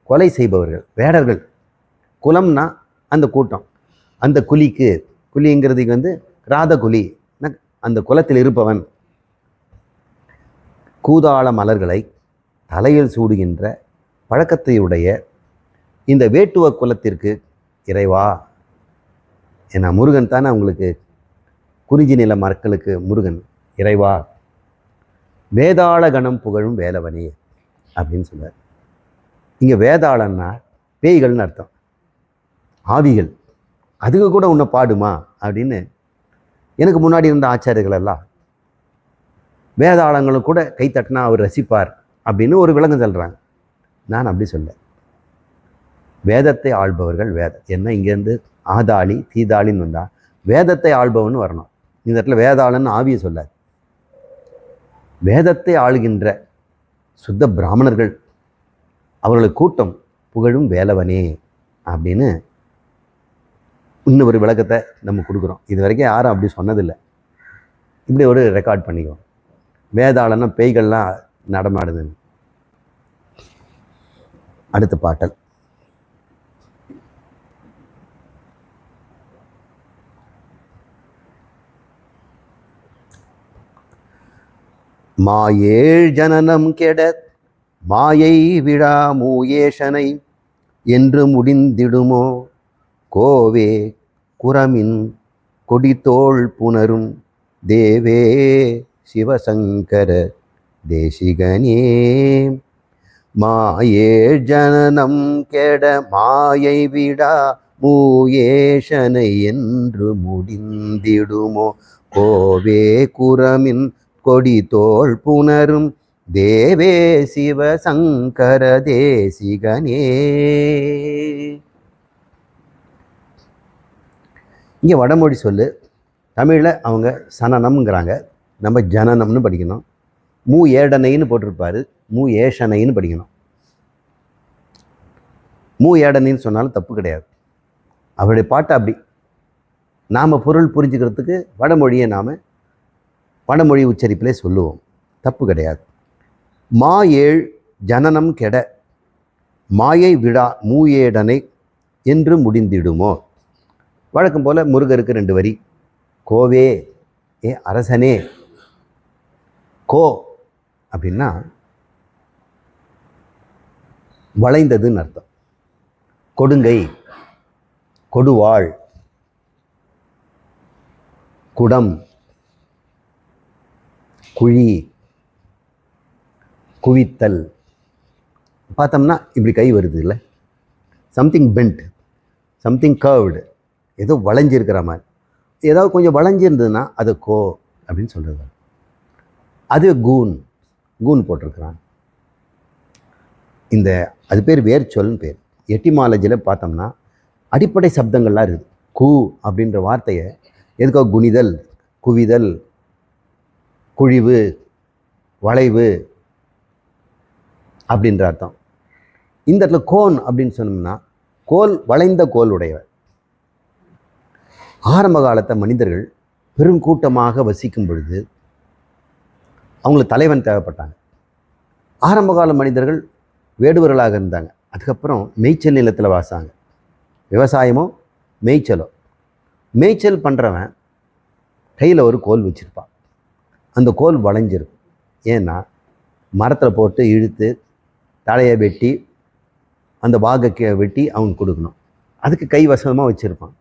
கொலை செய்பவர்கள், வேடர்கள். குலம்னா அந்த கூட்டம், அந்த குலிக்கு, குலிங்கிறதுக்கு கிராத குலி, அந்த குலத்தில் இருப்பவன். கூதாள மலர்களை தலையில் சூடுகின்ற பழக்கத்தையுடைய இந்த வேட்டுவ குலத்திற்கு இறைவா, ஏன்னா முருகன் தானே உங்களுக்கு குறிஞ்சி நில மக்களுக்கு முருகன், இறைவா வேதாள கணம் புகழும் வேலவனே அப்படின்னு சொல்றார். இங்கே வேதாளன்னா பேய்கள்னு அர்த்தம், ஆவிகள். அதுக்கு கூட உன்னை பாடுமா அப்படின்னு எனக்கு முன்னாடி இருந்த ஆச்சாரியர்கள் எல்லாம் வேதாளங்களும் கூட கை தட்டினா அவர் ரசிப்பார் அப்படின்னு ஒரு விளக்கம் சொல்கிறாங்க. நான் அப்படி சொல்ல, வேதத்தை ஆள்பவர்கள் என்ன இங்கேருந்து ஆதாளி தீதாளின்னு வந்தால் வேதத்தை ஆள்பவன் வரணும். இந்த இடத்துல வேதாளன்னு ஆவியை சொல்லாது. வேதத்தை ஆளுகின்ற சுத்த பிராமணர்கள், அவர்களுக்கு கூட்டம் புகழும் வேலவனே அப்படின்னு இன்னும் ஒரு விளக்கத்தை நம்ம கொடுக்குறோம். இது வரைக்கும் யாரும் அப்படி சொன்னதில்லை. இப்படி ஒரு ரெக்கார்ட் பண்ணிக்குவோம். வேதாளன்னா பேய்கள்லாம் நடமாடுதுன்னு. அடுத்த பாட்டல். மாயேழ் ஜனனம் கெட மாயை விழா மூயேஷனை என்று முடிந்திடுமோ கோவே குரமின் கொடித்தோள் புணரும் தேவே சிவசங்கர தேசிகனே. மாயேழ் ஜனனம் கெட மாயை விடா மூயேஷனை என்று முடிந்திடுமோ கோவே குரமின் கொடித்தோள் புணரும் தேவே சிவசங்கர தேசிகனே. இங்கே வடமொழி சொல்லு, தமிழில் அவங்க சனனம்ங்கிறாங்க, நம்ம ஜனனம்னு படிக்கணும். மூ ஏடனைன்னு போட்டிருப்பாரு, மூ ஏஷனைன்னு படிக்கணும். மூ ஏடனைன்னு சொன்னாலும் தப்பு கிடையாது, அவருடைய பாட்டு அப்படி. நாம் பொருள் புரிஞ்சுக்கிறதுக்கு வடமொழியை நாம் வடமொழி உச்சரிப்பிலே சொல்லுவோம், தப்பு கிடையாது. மா ஏழ் ஜனனம் கெட மாயை விழா மூயேடனை என்று முடிந்திடுமோ. வழக்கம் போல் முருகருக்கு 2 வரி. கோவே ஏ அரசனே. கோ அப்படின்னா வளைந்ததுன்னு அர்த்தம். கொடுங்கை, கொடுவாள், குடம், குழி, குவித்தல். பார்த்தோம்னா இப்படி கை வருது இல்லை, சம்திங் பெண்ட், சம்திங் கர்வ்டு, ஏதோ வளைஞ்சிருக்கிற மாதிரி. ஏதாவது கொஞ்சம் வளைஞ்சிருந்ததுன்னா அது கோ அப்படின்னு சொல்கிறது. அது கூன், கூன் போட்டிருக்கிறான். இந்த அது பேர் வேர்ச்சொல்னு பேர். எட்டிமாலஜியில் பார்த்தோம்னா அடிப்படை சப்தங்கள்லாம் இருக்குது. கூ அப்படின்ற வார்த்தையை எதுக்காக குனிதல், குவிதல், குழிவு, வளைவு அப்படின்ற அர்த்தம். இந்த இடத்துல கோன் அப்படின்னு சொன்னோம்னா கோல், வளைந்த கோல் உடையவர். ஆரம்ப காலத்தை மனிதர்கள் பெருங்கூட்டமாக வசிக்கும் பொழுது அவங்களுக்கு தலைவன் தேவைப்பட்டாங்க. ஆரம்ப கால மனிதர்கள் வேடுவர்களாக இருந்தாங்க. அதுக்கப்புறம் மேய்ச்சல் நிலத்தில் வாசாங்க. விவசாயமோ மேய்ச்சலோ. மேய்ச்சல் பண்ணுறவன் கையில் ஒரு கோல் வச்சுருப்பான். அந்த கோல் வளைஞ்சிருக்கும். ஏன்னா மரத்தில் போட்டு இழுத்து தலையை வெட்டி அந்த வாகை வெட்டி அவங்க கொடுக்கணும். அதுக்கு கை வசமாக வச்சுருப்பான்.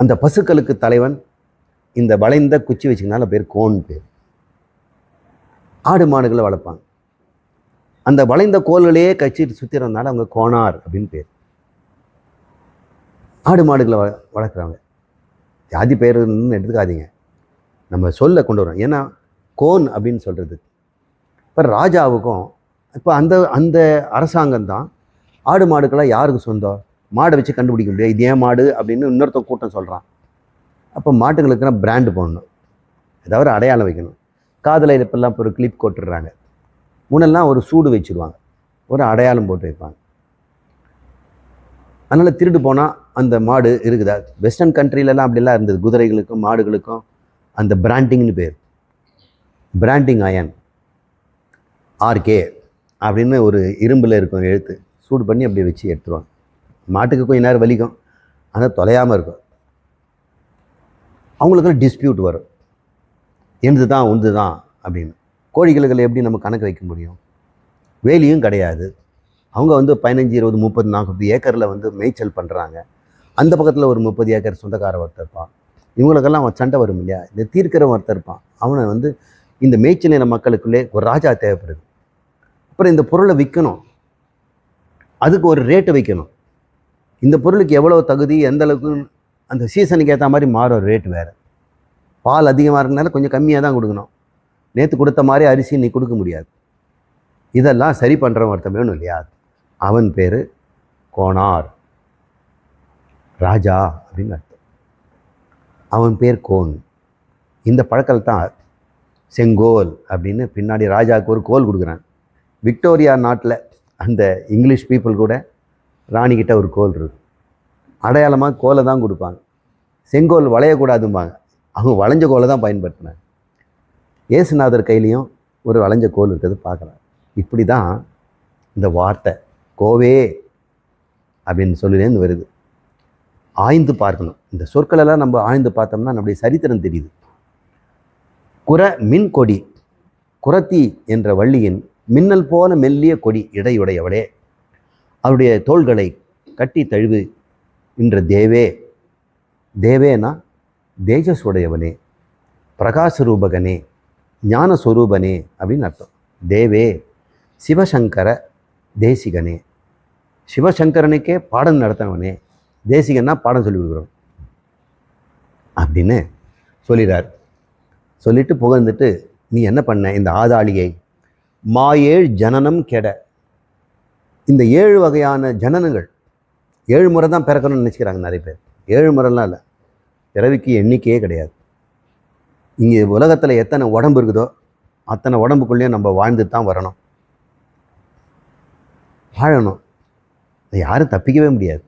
அந்த பசுக்களுக்கு தலைவன் இந்த வளைந்த குச்சி வச்சுக்கனால பேர் கோன் பேர். ஆடு மாடுகளை வளர்ப்பாங்க. அந்த வளைந்த கோல்களையே கட்சிட்டு சுற்றிறதுனால அவங்க கோனார் அப்படின்னு பேர். ஆடு மாடுகளை வளர்க்குறவங்க ஜாதி பேருன்னு எடுத்துக்காதீங்க, நம்ம சொல்ல கொண்டு வரோம். ஏன்னா கோன் அப்படின்னு சொல்கிறது. இப்போ ராஜாவுக்கும் இப்போ அந்த அந்த அரசாங்கம் தான் ஆடு மாடுக்கெல்லாம் யாருக்கு சொந்தம்? மாடை வச்சு கண்டுபிடிக்க முடியாது. இது ஏன் மாடு அப்படின்னு இன்னொருத்த கூட்டம் சொல்கிறான். அப்போ மாட்டுங்களுக்குன்னா பிராண்டு போடணும், ஏதாவது அடையாளம் வைக்கணும். காதில் இப்பெல்லாம் இப்போ ஒரு கிளிப் கொட்டுடுறாங்க. முன்னெல்லாம் ஒரு சூடு வச்சுருவாங்க, ஒரு அடையாளம் போட்டு வைப்பாங்க. அதனால் திருடு போனால் அந்த மாடு இருக்குதா? வெஸ்டர்ன் கண்ட்ரிலெலாம் அப்படிலாம் இருந்தது. குதிரைகளுக்கும் மாடுகளுக்கும் அந்த பிராண்டிங்னு பேர். பிராண்டிங் அயன் ஆர்கே அப்படின்னு ஒரு இரும்பில் இருக்கும் எழுத்து, சூடு பண்ணி அப்படி வச்சு எடுத்துருவாங்க. மாட்டுக்கு கொஞ்சம் நேரம் வலிக்கும், ஆனால் தொலையாமல் இருக்கும். அவங்களுக்கு டிஸ்பியூட் வரும், எனது தான் உண்டு தான் அப்படின்னு. கோழிகளுக்கு எப்படி நம்ம கணக்கு வைக்க முடியும்? வேலியும் கிடையாது. அவங்க 15, 20, 30, 40 ஏக்கரில் மேய்ச்சல் பண்ணுறாங்க. அந்த பக்கத்தில் ஒரு 30 ஏக்கர் சொந்தக்கார ஒருத்தர் இருப்பான். இவங்களுக்கெல்லாம் சண்டை வரும் இல்லையா? இந்த தீர்க்கிற ஒருத்தர் இருப்பான். அவனை இந்த மேய்ச்சல் இன மக்களுக்குள்ளே ஒரு ராஜா தேவைப்படுது. அப்புறம் இந்த பொருளை விற்கணும், அதுக்கு ஒரு ரேட்டு வைக்கணும். இந்த பொருளுக்கு எவ்வளோ தகுதி, எந்த அளவுக்கு, அந்த சீசனுக்கு ஏற்ற மாதிரி மாறும் ரேட்டு வேறு. பால் அதிகமாக இருக்கனால கொஞ்சம் கம்மியாக தான் கொடுக்கணும். நேற்று கொடுத்த மாதிரி அரிசி நீ கொடுக்க முடியாது. இதெல்லாம் சரி பண்ணுறவன் ஒருத்தன் வேணும் இல்லையா? அவன் பேர் கோனார், ராஜா அப்படின்னு அர்த்தம். அவன் பேர் கோன். இந்த பழக்கல் தான் செங்கோல் அப்படின்னு பின்னாடி ராஜாவுக்கு ஒரு கோல் கொடுக்குறான். விக்டோரியா நாட்டில் அந்த இங்கிலீஷ் பீப்புள் கூட ராணிக்கிட்ட ஒரு கோல் இருக்கு. அடையாளமாக கோலை தான் கொடுப்பாங்க. செங்கோல் வளையக்கூடாதும்பாங்க. அவங்க வளைஞ்ச கோலை தான் பயன்படுத்தினாங்க. இயேசுநாதர் கையிலையும் ஒரு வளைஞ்ச கோல் இருக்கிறது பார்க்கலாம். இப்படி தான் இந்த வார்த்தை கோவே அப்படின்னு சொல்லிலேருந்து வருது. ஆய்ந்து பார்க்கணும். இந்த சொற்களெல்லாம் நம்ம ஆய்ந்து பார்த்தோம்னா நம்முடைய சரித்திரம் தெரியுது. மின் கொடி, குரத்தி என்ற வள்ளியின் மின்னல் போல மெல்லிய கொடி இடையுடையவளே, அவருடைய தோள்களை கட்டி தழுவு என்ற தேவே. தேவேனா தேஜஸ் உடையவனே, பிரகாசரூபகனே, ஞானஸ்வரூபனே அப்படின்னு அர்த்தம். தேவே சிவசங்கர தேசிகனே, சிவசங்கரனுக்கே பாடம் நடத்தினவனே. தேசிகன்னா பாடம் சொல்லி கொடுக்குறோம் அப்படின்னு சொல்லிடுறார். சொல்லிட்டு புகழ்ந்துட்டு, நீ என்ன பண்ண இந்த ஆதாளியை? மாயேழ் ஜனனம் கெட. இந்த 7 வகையான ஜனனங்கள், 7 முறை தான் பிறக்கணும்னு நினச்சிக்கிறாங்க நிறைய பேர். 7 முறைலாம் இல்லை, பிறவிக்கு எண்ணிக்கையே கிடையாது. இங்கே உலகத்தில் எத்தனை உடம்பு இருக்குதோ அத்தனை உடம்புக்குள்ளேயும் நம்ம வாழ்ந்து தான் வரணும், வாழணும். யாரும் தப்பிக்கவே முடியாது.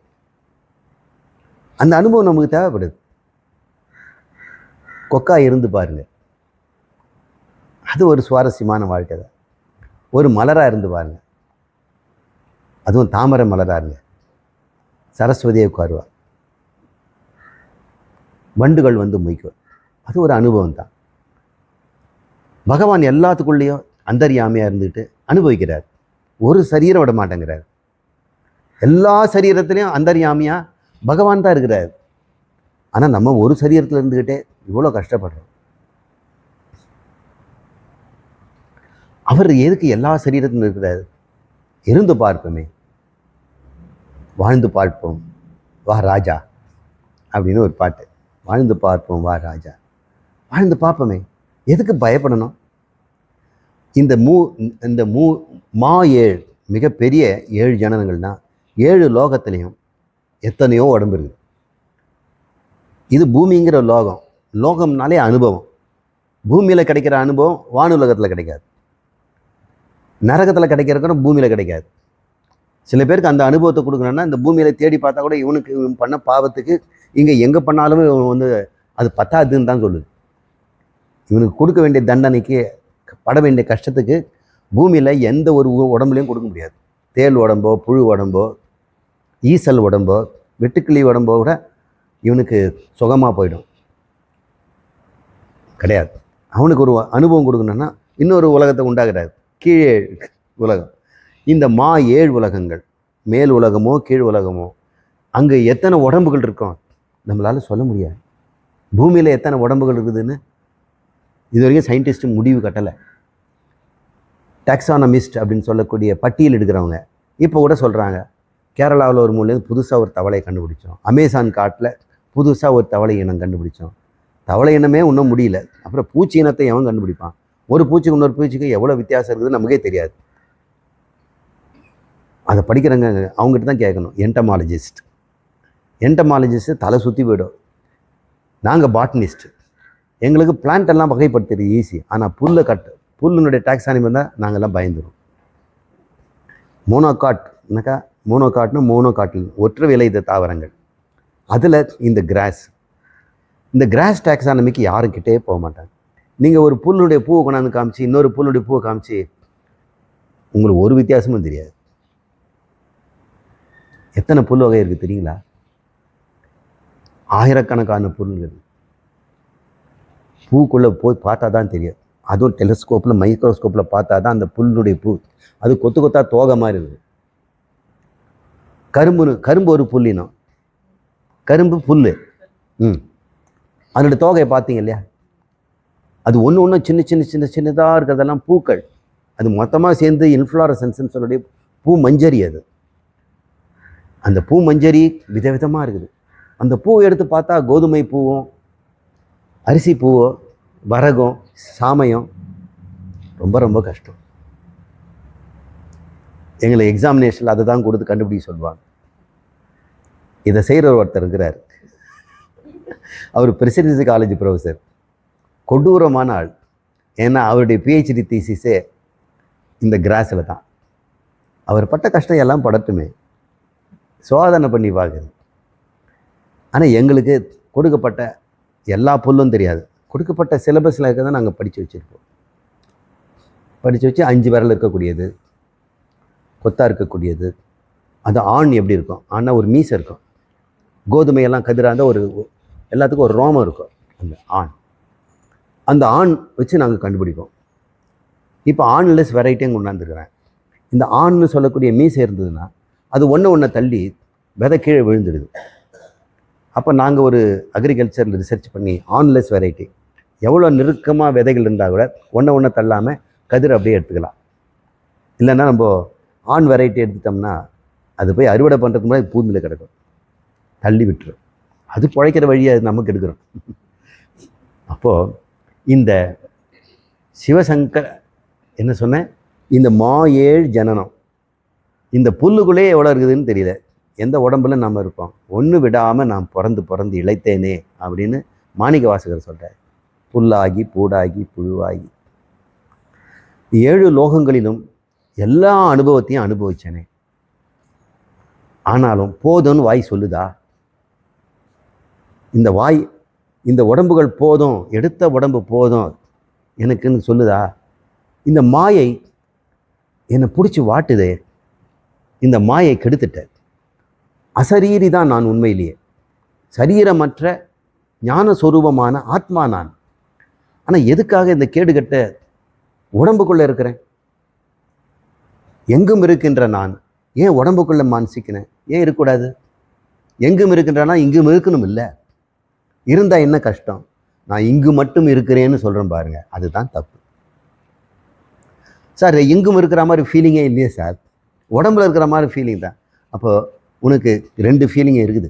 அந்த அனுபவம் நமக்கு தேவைப்படுது. கொக்கா இருந்து பாருங்க, அது ஒரு சுவாரஸ்யமான வாழ்க்கை தான். ஒரு மலராக இருந்து பாருங்க, அதுவும் தாமரை மலராக இருங்க. சரஸ்வதியை உட்காருவா, வண்டுகள் மொய்க்கும். அது ஒரு அனுபவம் தான். பகவான் எல்லாத்துக்குள்ளேயும் அந்தர்யாமியாக இருந்துட்டு அனுபவிக்கிறார். ஒரு சரீரம் விட மாட்டேங்கிறார். எல்லா சரீரத்திலையும் அந்தர்யாமியாக பகவான் தான் இருக்கிறார். ஆனால் நம்ம ஒரு சரீரத்தில் இருந்துக்கிட்டே இவ்வளோ கஷ்டப்படுறோம். அவர் எதுக்கு எல்லா சரீரத்திலும் இருக்கிறார்? இருந்து பார்ப்போமே, வாழ்ந்து பார்ப்போம் வா ராஜா அப்படின்னு ஒரு பாட்டு. வாழ்ந்து பார்ப்போம் வா ராஜா, வாழ்ந்து பார்ப்போமே. எதுக்கு பயப்படணும்? இந்த மா 7 மிகப்பெரிய 7 ஜனனங்கள்னா 7 லோகத்திலையும் எத்தனையோ உடம்பு இருக்குது. இது பூமிங்கிற லோகம். லோகம்னாலே அனுபவம். பூமியில் கிடைக்கிற அனுபவம் வானுலகத்தில் கிடைக்காது, நரகத்தில் கிடைக்கிறதுக்கு பூமியில் கிடைக்காது. சில பேருக்கு அந்த அனுபவத்தை கொடுக்கணும்னா இந்த பூமியில் தேடி பார்த்தா கூட இவனுக்கு இவன் பண்ண பாவத்துக்கு இங்கே எங்கே பண்ணாலுமே இவன் வந்து அது பத்தாதுன்னு தான் சொல்லுது. இவனுக்கு கொடுக்க வேண்டிய தண்டனைக்கு, பட வேண்டிய கஷ்டத்துக்கு பூமியில் எந்த ஒரு உடம்புலையும் கொடுக்க முடியாது. தேள் உடம்போ, புழு உடம்போ, ஈசல் உடம்போ, வெட்டுக்கிளி உடம்போ கூட இவனுக்கு சுகமாக போயிடும், கிடையாது. அவனுக்கு ஒரு அனுபவம் கொடுக்கணுன்னா இன்னொரு உலகத்தை உண்டாகிறாரு, கீழே உலகம். இந்த 7 உலகங்கள், மேல் உலகமோ கீழ் உலகமோ, அங்கே எத்தனை உடம்புகள் இருக்கும் நம்மளால் சொல்ல முடியாது. பூமியில் எத்தனை உடம்புகள் இருக்குதுன்னு இது வரைக்கும் சயின்டிஸ்ட் முடிவு கட்டலை. டாக்ஸானமிஸ்ட் அப்படின்னு சொல்லக்கூடிய பட்டியல் எடுக்கிறவங்க இப்போ கூட சொல்கிறாங்க, கேரளாவில் ஒரு மூலையில் புதுசாக ஒரு தவளையை கண்டுபிடிச்சோம், அமேசான் காட்டில் புதுசாக ஒரு தவளை இனம் கண்டுபிடிச்சோம். தவளை இனமே இன்னும் முடியல, அப்புறம் பூச்சி இனத்தை எவன் கண்டுபிடிப்பான்? ஒரு பூச்சிக்கு இன்னொரு பூச்சிக்கு எவ்வளோ வித்தியாசம் இருக்குது நமக்கே தெரியாது. அதை படிக்கிறவங்க அவங்ககிட்ட தான் கேட்கணும். என்டமாலஜிஸ்ட்டு தலை சுற்றி போயிடும். நாங்கள் பாட்னிஸ்ட், எங்களுக்கு பிளான்ட் எல்லாம் வகைப்படுத்துறது ஈஸி. ஆனால் புல்லுனுடைய டாக்ஸானமி வந்தால் நாங்கள்லாம் பயந்துடும். மோனோகாட்னு ஒற்றை விளைந்த தாவரங்கள், அதில் இந்த கிராஸ் டாக்ஸானமிக்கு யாருக்கிட்டே போக மாட்டாங்க. நீங்கள் ஒரு புல்லுடைய பூவை கொண்டாந்து காமிச்சு இன்னொரு புல்லுடைய பூவை காமிச்சு உங்களுக்கு ஒரு வித்தியாசமும் தெரியாது. எத்தனை புல் வகை இருக்குது தெரியுங்களா? ஆயிரக்கணக்கான புல்கள். பூக்குள்ளே போய் பார்த்தா தான் தெரியும். அதுவும் டெலிஸ்கோப்பில் மைக்ரோஸ்கோப்பில் பார்த்தா தான் அந்த புல்லுடைய பூ, அது கொத்து கொத்தா தோகை மாதிரி இருக்குது. கரும்பு ஒரு புல்லினம், கரும்பு புல். அதனுடைய தோகையை பார்த்தீங்க இல்லையா? அது ஒன்று சின்னதாக இருக்கிறதெல்லாம் பூக்கள். அது மொத்தமாக சேர்ந்து இன்ஃப்ளாரசன்ஸ்ன்னு சொல்லக்கூடிய பூ மஞ்சரி. அந்த பூ மஞ்சரி விதவிதமாக இருக்குது. அந்த பூவை எடுத்து பார்த்தா கோதுமை பூவும், அரிசி பூவோ, வரகம், சாமயம் ரொம்ப ரொம்ப கஷ்டம். எங்களை எக்ஸாமினேஷனில் அதை தான் கொடுத்து கண்டுபிடிக்க சொல்லுவாங்க. இதை செய்கிற ஒருத்தர் இருக்கிறார், அவர் பிரசிடென்சி காலேஜ் ப்ரொஃபஸர், கொடூரமான ஆள். ஏன்னா அவருடைய பிஹெச்டி தீசிஸே இந்த கிராஸில் தான். அவர் பட்ட கஷ்டம் எல்லாம் படட்டுமே, சோதனை பண்ணி பார்க்குது. ஆனால் எங்களுக்கு கொடுக்கப்பட்ட எல்லா புல்லும் தெரியாது. கொடுக்கப்பட்ட சிலபஸில் இருக்க தான் நாங்கள் படித்து வச்சுருப்போம். படித்து வச்சு 5 விரல் இருக்கக்கூடியது, கொத்தாக இருக்கக்கூடியது. அது ஆண் எப்படி இருக்கும்? ஆனால் ஒரு மீசை இருக்கும். கோதுமையெல்லாம் கதிராக ஒரு எல்லாத்துக்கும் ஒரு ரோமம் இருக்கும். அந்த ஆண் வச்சு நாங்கள் கண்டுபிடிப்போம். இப்போ ஆண்லெஸ் வெரைட்டியும் கொண்டாந்துருக்கிறேன். இந்த ஆண்னு சொல்லக்கூடிய மீசை இருந்ததுன்னா அது ஒன்று தள்ளி விதை கீழே விழுந்துடுது. அப்போ நாங்கள் ஒரு அக்ரிகல்ச்சரில் ரிசர்ச் பண்ணி ஆன்லெஸ் வெரைட்டி, எவ்வளோ நெருக்கமாக விதைகள் இருந்தால் கூட ஒன்று தள்ளாமல் கதிர் அப்படியே எடுத்துக்கலாம். இல்லைன்னா நம்ம ஆண் வெரைட்டி எடுத்துட்டோம்னா அது போய் அறுவடை பண்ணுறதுக்கு முன்னாடி பூமியில் கிடக்கும், தள்ளி விட்டுரும். அது பிழைக்கிற வழியை அது நமக்கு எடுக்கிறோம். அப்போது இந்த சிவசங்கர் என்ன சொன்னேன், இந்த 7 ஜனனம், இந்த புல்லுக்குள்ளே எவ்வளோ இருக்குதுன்னு தெரியல. எந்த உடம்புல நம்ம இருப்போம், ஒன்று விடாமல் நான் பிறந்து இழைத்தேனே அப்படின்னு மாணிக்க வாசகர் சொல்கிறார். புல்லாகி பூடாகி புழுவாகி 7 லோகங்களிலும் எல்லா அனுபவத்தையும் அனுபவிச்சேனே. ஆனாலும் போதும்னு வாய் சொல்லுதா? இந்த வாய், இந்த உடம்புகள் போதும், எடுத்த உடம்பு போதும் எனக்குன்னு சொல்லுதா? இந்த மாயை என்னை பிடிச்சி வாட்டுதே, இந்த மாயை கெடுத்துட்ட. அசரீரி தான் நான் உண்மையிலேயே, சரீரமற்ற ஞான சொரூபமான ஆத்மா நான். ஆனால் எதுக்காக இந்த கேடுகட்ட உடம்புக்குள்ளே இருக்கிறேன்? எங்கும் இருக்கின்ற நான் ஏன் உடம்புக்குள்ளே மானசிக்கிறேன்? ஏன் இருக்கக்கூடாது? எங்கும் இருக்கின்றனா இங்கும் இருக்கணும் இல்லை? இருந்தால் என்ன கஷ்டம்? நான் இங்கு மட்டும் இருக்கிறேன்னு சொல்கிறேன் பாருங்க, அதுதான் தப்பு. சார் எங்கும் இருக்கிற மாதிரி ஃபீலிங்கே இல்லையே சார், உடம்புல இருக்கிற மாதிரி ஃபீலிங் தான். அப்போது உனக்கு 2 ஃபீலிங் இருக்குது,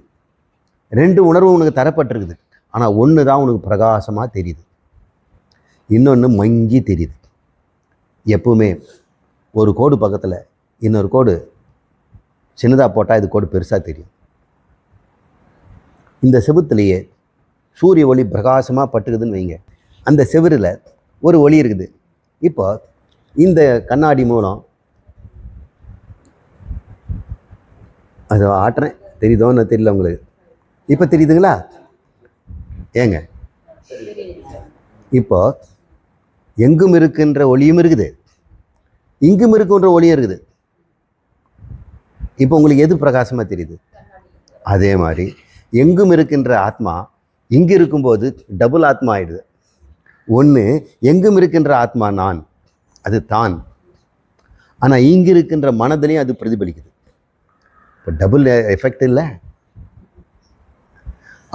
2 உணர்வும் உனக்கு தரப்பட்டிருக்குது. ஆனால் ஒன்று தான் உனக்கு பிரகாசமாக தெரியுது, இன்னொன்று மங்கி தெரியுது. எப்பவுமே ஒரு கோடு பக்கத்தில் இன்னொரு கோடு சின்னதாக போட்டால் இது கோடு பெருசாக தெரியும். இந்த செவுத்துலேயே சூரிய ஒளி பிரகாசமாக பட்டுக்குதுன்னு வைங்க, அந்த செவுரில் ஒரு ஒளி இருக்குது. இப்போ இந்த கண்ணாடி மூலம் அதை ஆட்டுறேன், தெரியுதோன்னு தெரியல உங்களுக்கு. இப்போ தெரியுதுங்களா? ஏங்க இப்போ எங்கும் இருக்கின்ற ஒளியும் இருக்குது, இங்கும் இருக்கின்ற ஒளியும் இருக்குது. இப்போ உங்களுக்கு எது பிரகாசமாக தெரியுது? அதே மாதிரி எங்கும் இருக்கின்ற ஆத்மா இங்கு இருக்கும்போது டபுள் ஆத்மா ஆயிடுது. ஒன்று, எங்கும் இருக்கின்ற ஆத்மா நான், அது தான். ஆனால் இங்கு இருக்கின்ற மனதிலையும் அது பிரதிபலிக்குது. இப்போ டபுள் எஃபெக்ட் இல்லை?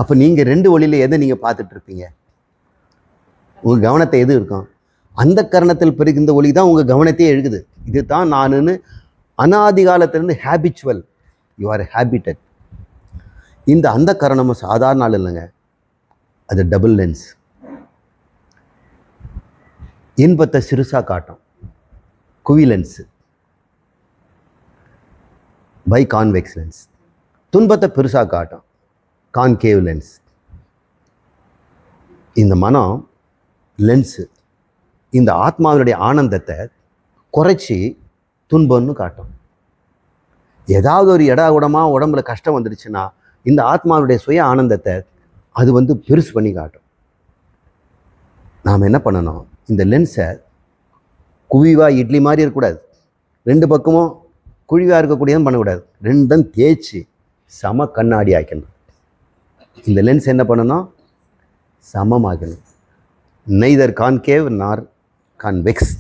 அப்போ நீங்கள் ரெண்டு ஒளியில் எதை நீங்கள் பார்த்துட்டு இருப்பீங்க? உங்கள் கவனத்தை எது இருக்கும்? அந்த கரணத்தில் பெருகின்ற ஒளி தான் உங்கள் கவனத்தையே எழுகுது. இது தான் நானுன்னு அனாதி காலத்திலிருந்து ஹேபிச்சுவல், யூ ஆர் ஹேபிட்டட். இந்த அந்த கரணமும் சாதாரண ஆள் இல்லைங்க, அது டபுள் லென்ஸ். இன்பத்தை சிறுசாக காட்டும், குவி லென்ஸு, பை கான்வெக்ஸ் லென்ஸ். துன்பத்தை பெருசாக காட்டும், கான்கேவ் லென்ஸ். இந்த மனம் லென்ஸு இந்த ஆத்மாவினுடைய ஆனந்தத்தை குறைச்சி துன்பம்னு காட்டும். ஏதாவது ஒரு கூடமாக உடம்புல கஷ்டம் வந்துடுச்சுன்னா இந்த ஆத்மாவுடைய சுய ஆனந்தத்தை அது பெருசு பண்ணி காட்டும். நாம் என்ன பண்ணணும்? இந்த லென்ஸை குழிவாக இட்லி மாதிரி இருக்கக்கூடாது, ரெண்டு பக்கமும் குழிவாக இருக்கக்கூடியதும் பண்ணக்கூடாது, ரெண்டும் தேய்ச்சி சம கண்ணாடி ஆக்கணும். இந்த லென்ஸ் என்ன பண்ணணும்? சமமாக்கணும். நெய்தர் கான்கேவ் நார் convex,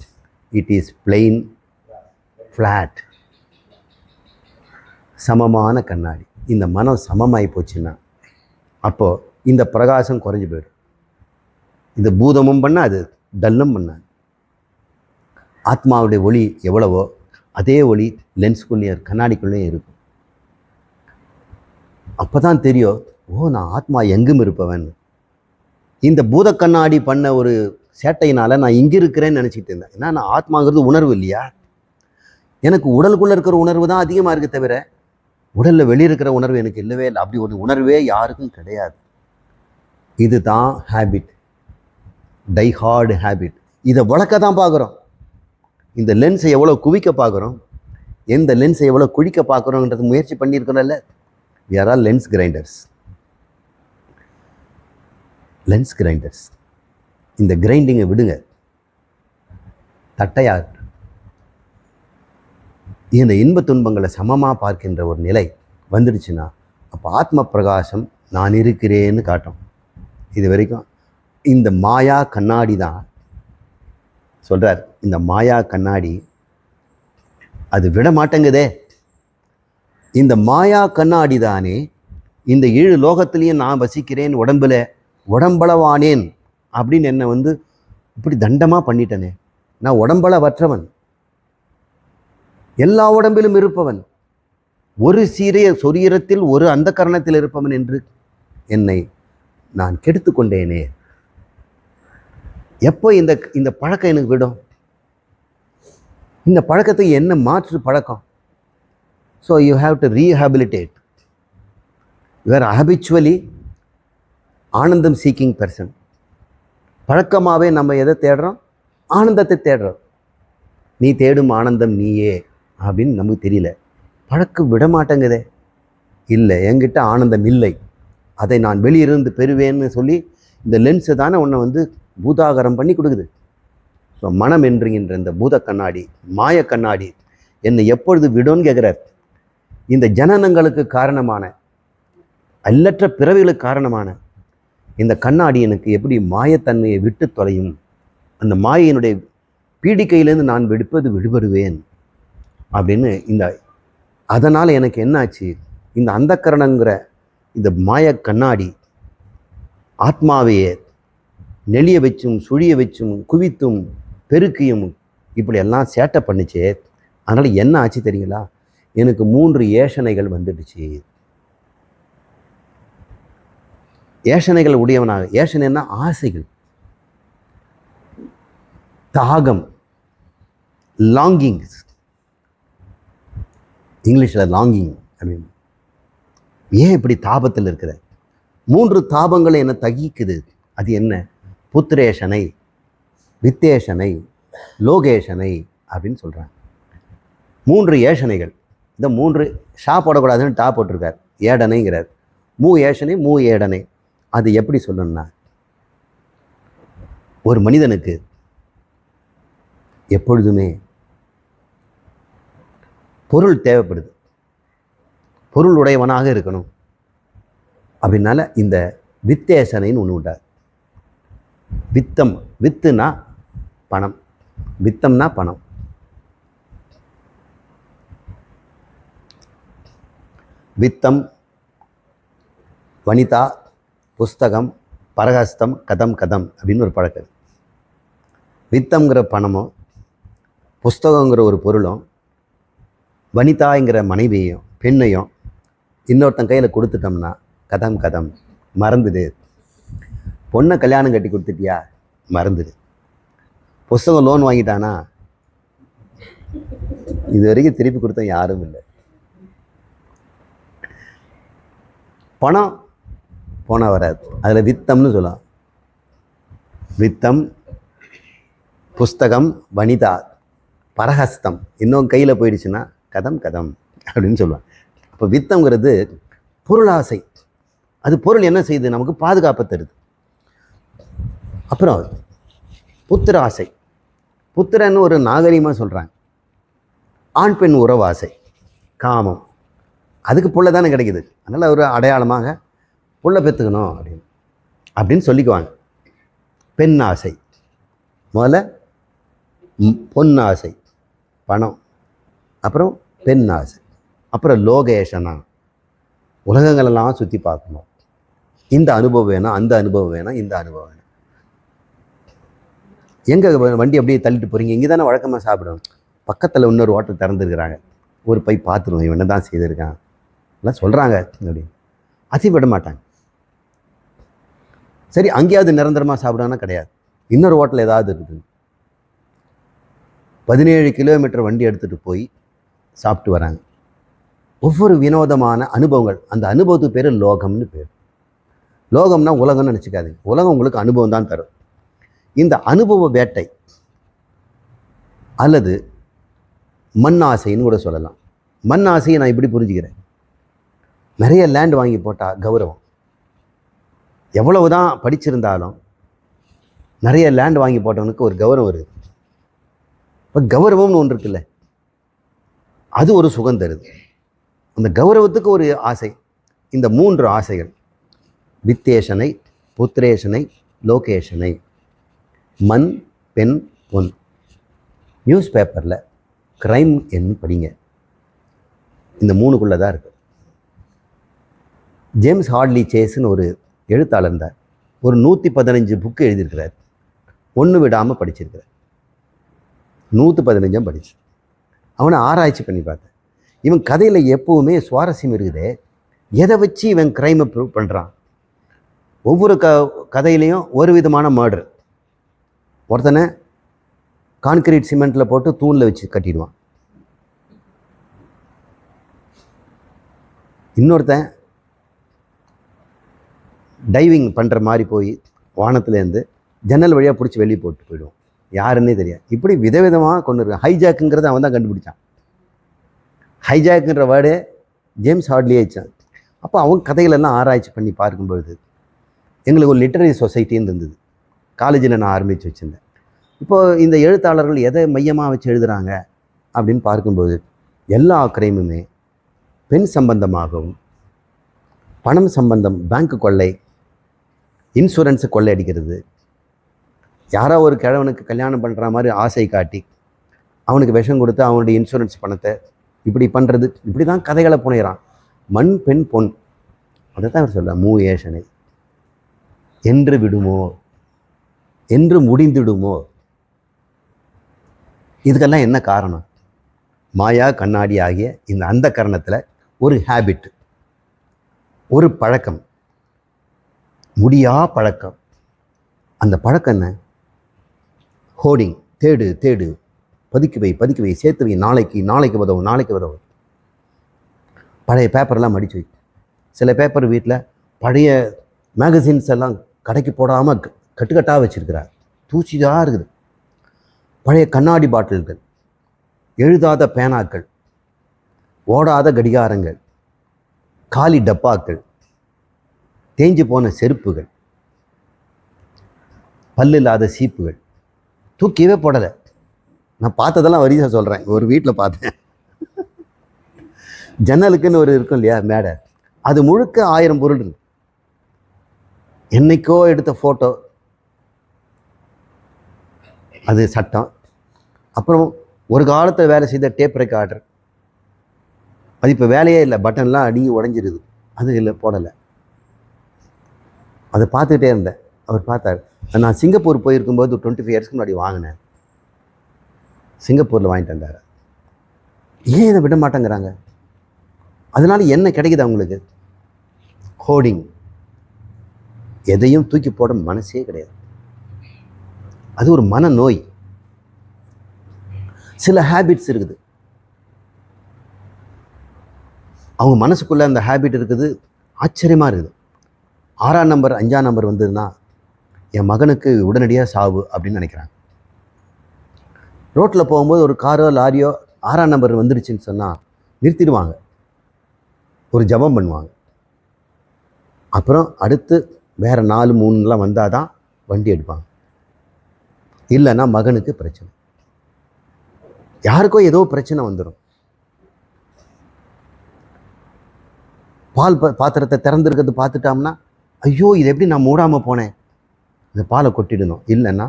it is plain flat. சமமான கண்ணாடி. இந்த மனம் சமமாகி போச்சுன்னா அப்போது இந்த பிரகாசம் குறைஞ்சி போயிடும். இந்த பூதமும் பண்ணாது, டல்லும் பண்ணாது. ஆத்மாவுடைய ஒளி எவ்வளவோ அதே ஒளி லென்ஸுக்குள்ளேயும் கண்ணாடிக்குள்ளேயும் இருக்கும். அப்போ தான் தெரியும், ஓ நான் ஆத்மா எங்கும் இருப்பவன். இந்த பூத கண்ணாடி பண்ண ஒரு சேட்டையினால் நான் இங்கே இருக்கிறேன்னு நினச்சிக்கிட்டு இருந்தேன். ஏன்னா நான் ஆத்மாங்கிறது உணர்வு இல்லையா? எனக்கு உடலுக்குள்ளே இருக்கிற உணர்வு தான் அதிகமாக இருக்குது, தவிர உடலில் வெளியே இருக்கிற உணர்வு எனக்கு இல்லவே இல்லை. அப்படி ஒரு உணர்வே யாருக்கும் கிடையாது. இது தான் ஹேபிட், டைஹார்டு ஹேபிட். இதை வளர்க்க தான் பார்க்குறோம். இந்த லென்ஸை எவ்வளோ குவிக்க பார்க்குறோம், எந்த லென்ஸை எவ்வளோ குழிக்க பார்க்குறோன்றது முயற்சி பண்ணியிருக்கிறோம்ல. we are all lens grinders. Lens grinders. இந்த கிரைண்டிங்கை விடுங்க, தட்டையாக இந்த இன்ப துன்பங்களை சமமாக பார்க்கின்ற ஒரு நிலை வந்துடுச்சுன்னா அப்போ ஆத்ம பிரகாசம் நான் இருக்கிறேன்னு காட்டும். இது வரைக்கும் இந்த மாயா கண்ணாடி தான் சொல்கிறார். இந்த மாயா கண்ணாடி அது விட மாட்டேங்குதே. இந்த மாயா கண்ணாடி தானே இந்த 7 லோகத்திலையும் நான் வசிக்கிறேன், உடம்பளவானேன் அப்படின்னு என்னை இப்படி தண்டமாக பண்ணிட்டனே. நான் உடம்பளவற்றவன், எல்லா உடம்பிலும் இருப்பவன், ஒரு சொரீரத்தில் ஒரு அந்த கரணத்தில் இருப்பவன் என்று என்னை நான் கெடுத்து கொண்டேனே. எப்போ இந்த பழக்கம் எனக்கு விடும்? இந்த பழக்கத்தை என்ன மாற்று பழக்கம்? So you have to rehabilitate. You are habitually ஆனந்தம் சீக்கிங் பர்சன். பழக்கமாகவே நம்ம எதை தேடுறோம்? ஆனந்தத்தை தேடுறோம். நீ தேடும் ஆனந்தம் நீயே அப்படின்னு நமக்கு தெரியல. பழக்கம் விட மாட்டேங்குதே. இல்லை, என்கிட்ட ஆனந்தம் இல்லை, அதை நான் வெளியிருந்து பெறுவேன்னு சொல்லி இந்த லென்ஸு தானே உன்னை பூதாகரம் பண்ணி கொடுக்குது. ஸோ மனம் என்கின்ற இந்த பூத கண்ணாடி, மாய கண்ணாடி என்னை எப்பொழுது விடும்னு கேட்குறார். இந்த ஜனனங்களுக்கு காரணமான, அல்லற்ற பிறவிகளுக்கு காரணமான இந்த கண்ணாடி எனக்கு எப்படி மாயத்தன்மையை விட்டு தொலையும்? அந்த மாயினுடைய பீடிக்கையிலேருந்து நான் விடுபடுவேன் அப்படின்னு அதனால் எனக்கு என்ன ஆச்சு? இந்த அந்தக்கரணங்கிற இந்த மாய கண்ணாடி ஆத்மாவையே நெளிய வச்சும் சுழிய வச்சும் குவித்தும் பெருக்கியும் இப்படி எல்லாம் சேட்டை பண்ணிச்சே. அதனால் என்ன ஆச்சு தெரியுங்களா? எனக்கு 3 ஏஷனைகள் வந்துடுச்சு. ஏஷனைகள் உடையவனாக, ஏஷனைன்னா ஆசைகள், தாகம், லாங்கிங்ஸ். இங்கிலீஷில் லாங்கிங் அப்படின்னு. ஏன் இப்படி தாபத்தில் இருக்கிற? 3 தாபங்களை என்ன தகிக்குது. அது என்ன? புத்திரேஷனை, வித்தேஷனை, லோகேஷனை அப்படின்னு சொல்கிறாங்க. 3 ஏஷனைகள். இந்த 3 ஷா போடக்கூடாதுன்னு டா போட்டிருக்கார், ஏடனைங்கிறார். ஏஷனை ஏடனை. அது எப்படி சொல்லணும்னா, ஒரு மனிதனுக்கு எப்பொழுதுமே பொருள் தேவைப்படுது, பொருள் உடையவனாக இருக்கணும். அப்படின்னால இந்த வித்தேசனைன்னு ஒன்று உண்டார். வித்தம், வித்துனா பணம், வித்தம்னா பணம். வித்தம், வனிதா, புஸ்தகம், பரகஸ்தம், கதம் கதம் அப்படின்னு ஒரு பழக்கம். வித்தம்ங்கிற பணமும், புஸ்தகங்கிற ஒரு பொருளும், வனிதாங்கிற மனைவியையும் பெண்ணையும் இன்னொருத்தன் கையில் கொடுத்துட்டோம்னா கதம் கதம், மறந்துடு. பொண்ணை கல்யாணம் கட்டி கொடுத்துட்டியா, மறந்துடு. புஸ்தகம் லோன் வாங்கிட்டானா, இது வரைக்கும் திருப்பி கொடுத்த யாரும் இல்லை. பணம் போனால் வராது. அதில் வித்தம்னு சொல்லலாம். வித்தம், புஸ்தகம், வனிதா, பரஹஸ்தம் இன்னும் கையில் போயிடுச்சுன்னா கதம் கதம் அப்படின்னு சொல்லுவாங்க. அப்போ வித்தம்ங்கிறது பொருளாசை. அது பொருள் என்ன செய்யுது, நமக்கு பாதுகாப்பை தருது. அப்புறம் புத்திர ஆசை. புத்திரன்னு ஒரு நாகரிகமாக சொல்கிறாங்க. ஆண் பெண் உறவாசை, காமம். அதுக்கு புள்ள தானே கிடைக்குது, அதனால் ஒரு அடையாளமாக புள்ள பெற்றுக்கணும் அப்படின்னு சொல்லிக்குவாங்க. பெண் ஆசை, முதல்ல பொன் ஆசை, பணம், அப்புறம் பெண் ஆசை, அப்புறம் லோகேஷனா, உலகங்களெல்லாம் சுற்றி பார்க்கணும். இந்த அனுபவம் வேணும், அந்த அனுபவம் வேணும், இந்த அனுபவம் வேணும். எங்கே வண்டி அப்படியே தள்ளிட்டு போகிறீங்க, இங்கே தானே வழக்கமாக சாப்பிடணும். பக்கத்தில் இன்னொரு ஹோட்டல் திறந்துருக்கிறாங்க, ஒரு போய் பார்த்துருவோம் இவன் என்ன தான் செய்திருக்கான் எல்லாம் சொல்கிறாங்க அப்படின்னு அசிப்பட மாட்டாங்க. சரி, அங்கேயாவது நிரந்தரமாக சாப்பிடானா கிடையாது. இன்னொரு ஹோட்டல் ஏதாவது இருக்குது, 17 கிலோமீட்டர் வண்டி எடுத்துகிட்டு போய் சாப்பிட்டு வராங்க. ஒவ்வொரு வினோதமான அனுபவங்கள். அந்த அனுபவத்துக்கு பேர் லோகம்னு பேர். லோகம்னா உலகம்னு நினச்சிக்காதீங்க. உலகம் உங்களுக்கு அனுபவம் தான் தரும். இந்த அனுபவ வேட்டை அல்லது மண் ஆசைன்னு கூட சொல்லலாம். மண் ஆசையை நான் இப்படி புரிஞ்சுக்கிறேன். நிறைய லேண்ட் வாங்கி போட்டால் கௌரவம். எவ்வளவு தான் படிச்சிருந்தாலும் நிறைய லேண்ட் வாங்கி போட்டவனுக்கு ஒரு கௌரவம் இருக்குது. இப்போ கௌரவம்னு ஒன்று இருக்குல்ல, அது ஒரு சுகம் தருது. அந்த கௌரவத்துக்கு ஒரு ஆசை. இந்த 3 ஆசைகள், வித்தேஷனை, புத்திரேஷனை, லோகேஷனை, மண், பெண், பொன். நியூஸ் பேப்பரில் கிரைம் என்ன படிங்க, இந்த 3க்குள்ளே தான் இருக்குது. ஜேம்ஸ் ஹார்ட்லி சேஸ்ன்னு ஒரு எழுத்தாளர் இருந்தார். ஒரு 115 புக்கு எழுதியிருக்கிறார். ஒன்று விடாமல் படிச்சிருக்கிறார். 115 படிச்சு அவனை ஆராய்ச்சி பண்ணி பார்த்தேன். இவன் கதையில் எப்பவுமே சுவாரஸ்யம் இருக்குதே, எதை வச்சு இவன் கிரைமை ப்ரூவ் பண்ணுறான். ஒவ்வொரு கதையிலையும் ஒரு விதமான மர்டர். ஒருத்தனை கான்கிரீட் சிமெண்ட்டில் போட்டு தூணில் வச்சு கட்டிடுவான். இன்னொருத்தன் டைவிங் பண்ணுற மாதிரி போய் வானத்துலேருந்து ஜன்னல் வழியாக பிடிச்சி வெளியே போட்டு போயிடுவான், யாருன்னே தெரியாது. இப்படி விதவிதமாக கொண்டு இருக்கான். ஹைஜாக்குங்கிறத அவன் தான் கண்டுபிடிச்சான். ஹைஜாக்குன்ற வேர்டே ஜேம்ஸ் ஹார்ட்லியே வச்சான். அப்போ அவன் கதைகளெல்லாம் ஆராய்ச்சி பண்ணி பார்க்கும்பொழுது எங்களுக்கு ஒரு லிட்டரரி சொசைட்டின்னு இருந்தது, காலேஜில் நான் ஆரம்பித்து வச்சுருந்தேன். இப்போது இந்த எழுத்தாளர்கள் எதை மையமாக வச்சு எழுதுகிறாங்க அப்படின்னு பார்க்கும்போது எல்லா கிரைமுமே பெண் சம்பந்தமாகவும், பணம் சம்பந்தம், பேங்க்கு கொள்ளை, இன்சூரன்ஸு கொள்ளை அடிக்கிறது, யாரோ ஒரு கிழவனுக்கு கல்யாணம் பண்ணுற மாதிரி ஆசை காட்டி அவனுக்கு விஷம் கொடுத்து அவனுடைய இன்சூரன்ஸ் பணத்தை இப்படி பண்ணுறது, இப்படி தான் கதைகளை புனைகிறான். மண், பெண், பொன், அதை தான் அவர் சொல்ல. ஏஷனை என்று விடுமோ, என்று முடிந்திடுமோ. இதுக்கெல்லாம் என்ன காரணம்? மாயா கண்ணாடி ஆகிய இந்த அந்த கரணத்தில் ஒரு ஹேபிட், ஒரு பழக்கம், முடியா பழக்கம். அந்த பழக்கம் என்ன? ஹோர்டிங், தேடு தேடு, பதுக்கி வை, சேர்த்து வை, நாளைக்கு உதவும். பழைய பேப்பர்லாம் மடித்து வை. சில பேப்பர் வீட்டில் பழைய மேகசின்ஸ் எல்லாம் கடைக்கு போடாமல் கட்டுக்கட்டாக வச்சுருக்கிறார். தூசியாக இருக்குது. பழைய கண்ணாடி பாட்டில்கள், எழுதாத பேனாக்கள், ஓடாத கடிகாரங்கள், காலி டப்பாக்கள், தேஞ்சு போன செருப்புகள், பல்லு இல்லாத சீப்புகள், தூக்கியவே போடலை. நான் பார்த்ததெல்லாம் வரிசை சொல்கிறேன். ஒரு வீட்டில் பார்த்தேன். ஜன்னலுக்குன்னு ஒரு இருக்கும் இல்லையா மேடை, அது முழுக்க 1000 பொருள் இருக்கு. என்னைக்கோ எடுத்த ஃபோட்டோ, அது சட்டம். அப்புறம் ஒரு காலத்தில் வேலை செய்த டேப் ரெக்கார்டர், அது இப்போ வேலையே இல்லை, பட்டன்லாம் அடிங்கி உடஞ்சிருது, அது இல்லை, போடலை. அதை பார்த்துக்கிட்டே இருந்தேன். அவர் பார்த்தார். நான் சிங்கப்பூர் போயிருக்கும்போது 25 இயர்ஸ்க்கு முன்னாடி வாங்கினேன். சிங்கப்பூரில் வாங்கிட்டு வந்தார். ஏன் இதை விட மாட்டேங்கிறாங்க? அதனால என்ன கிடைக்குது அவங்களுக்கு? ஹோர்டிங். எதையும் தூக்கி போட மனசே கிடையாது. அது ஒரு மனநோய். சில ஹேபிட்ஸ் இருக்குது, அவங்க மனசுக்குள்ள அந்த ஹேபிட் இருக்குது. ஆச்சரியமாக இருக்குது. 6ஆம் நம்பர் 5ஆம் நம்பர் வந்ததுன்னா என் மகனுக்கு உடனடியாக சாவு அப்படின்னு நினைக்கிறாங்க. ரோட்டில் போகும்போது ஒரு காரோ லாரியோ 6ஆம் நம்பர் வந்துடுச்சுன்னு சொன்னால் நிறுத்திடுவாங்க, ஒரு ஜபம் பண்ணுவாங்க. அப்புறம் அடுத்து வேறு 4, 3 வந்தால் தான் வண்டி எடுப்பாங்க. இல்லைன்னா மகனுக்கு பிரச்சனை, யாருக்கோ ஏதோ பிரச்சனை வந்துடும். பால் பாத்திரத்தை திறந்துருக்கிறது பார்த்துட்டோம்னா, ஐயோ இது எப்படி நான் மூடாமல் போனேன், இந்த பாலை கொட்டிடணும். இல்லைன்னா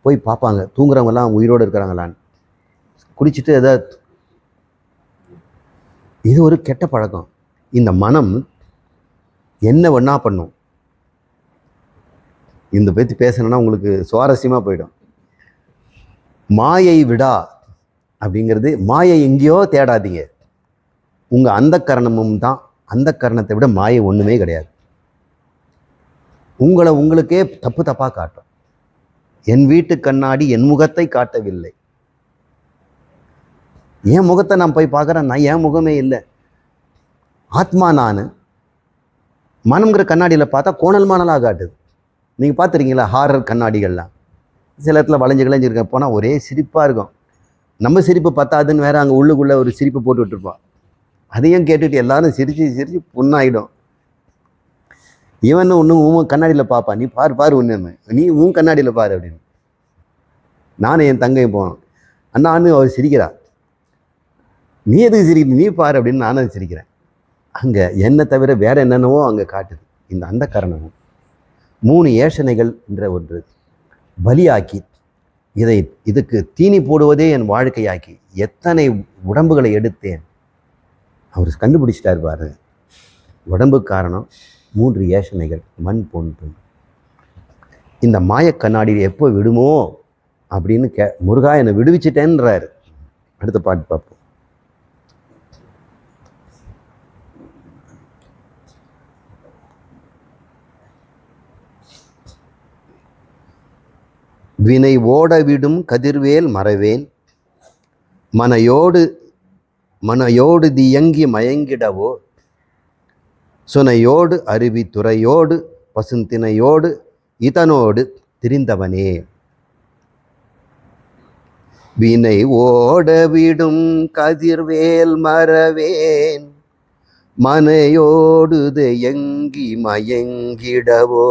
போய் பார்ப்பாங்க தூங்குறவங்கலாம் உயிரோடு இருக்கிறாங்களான்னு, குடிச்சிட்டு எதாவது. இது ஒரு கெட்ட பழக்கம். இந்த மனம் என்ன ஒன்றா பண்ணும். இந்த பற்றி பேசணுன்னா உங்களுக்கு சுவாரஸ்யமாக போயிடும். மாயை விடா அப்படிங்கிறது, மாயை எங்கேயோ தேடாதீங்க, உங்கள் அந்த கரணமும் தான். அந்த கரணத்தை விட மாயை ஒன்றுமே கிடையாது. உங்களை உங்களுக்கே தப்பு தப்பாக காட்டும். என் வீட்டு கண்ணாடி என் முகத்தை காட்டவில்லை. என் முகத்தை நான் போய் பார்க்குறேன், நான் என் முகமே இல்லை. ஆத்மா நான். மனம்ங்கிற கண்ணாடியில் பார்த்தா கோணல் மானலாக காட்டுது. நீங்கள் பார்த்துருக்கீங்களா ஹாரர் கண்ணாடிகள்லாம்? சில இடத்துல வளைஞ்சு கிளைஞ்சிருக்க போனால் ஒரே சிரிப்பாக இருக்கும். நம்ம சிரிப்பு பத்தாதுன்னு வேறு அங்கே உள்ளுக்குள்ளே ஒரு சிரிப்பு போட்டு விட்டுருப்பான். அதையும் கேட்டுட்டு எல்லாரும் சிரித்து சிரித்து புண்ணாயிடும். இவன் ஒன்று உன் கண்ணாடியில் பார்ப்பான், நீ பாரு பாரு ஒன்று, நீ உன் கண்ணாடியில் பாரு அப்படின்னு. நானும் என் தங்கையும் போனோம். அண்ணான்னு அவர் சிரிக்கிறார். நீ எதுக்கு சிரிக்க, நீ பாரு அப்படின்னு நானும் சிரிக்கிறேன். அங்கே என்னை தவிர வேற என்னென்னவோ அங்கே காட்டுது. இந்த அந்த கரணமும் 3 ஏஷனைகள் என்ற ஒன்று பலியாக்கி, இதுக்கு தீனி போடுவதே என் வாழ்க்கையாக்கி எத்தனை உடம்புகளை எடுத்தேன். அவர் கண்டுபிடிச்சிட்டார் பாரு. உடம்பு காரணம் 3 ஏஷனைகள், மண் பொன் பெண். இந்த மாயக்கண்ணாடியில் எப்போ விடுமோ அப்படின்னு முருகா என்னை விடுவிச்சிட்டேன்றாரு. அடுத்த பாட்டு பார்ப்போம். வினை ஓடவிடும் கதிர்வேல் மறவேன், மனையோடு தியங்கி மயங்கிடவோ, சுனையோடு அருவி துறையோடு பசுந்தினையோடு இதனோடு திரிந்தவனே. வினை ஓடவிடும் கதிர்வேல் மறவேன், மனையோடு தியங்கி மயங்கிடவோ,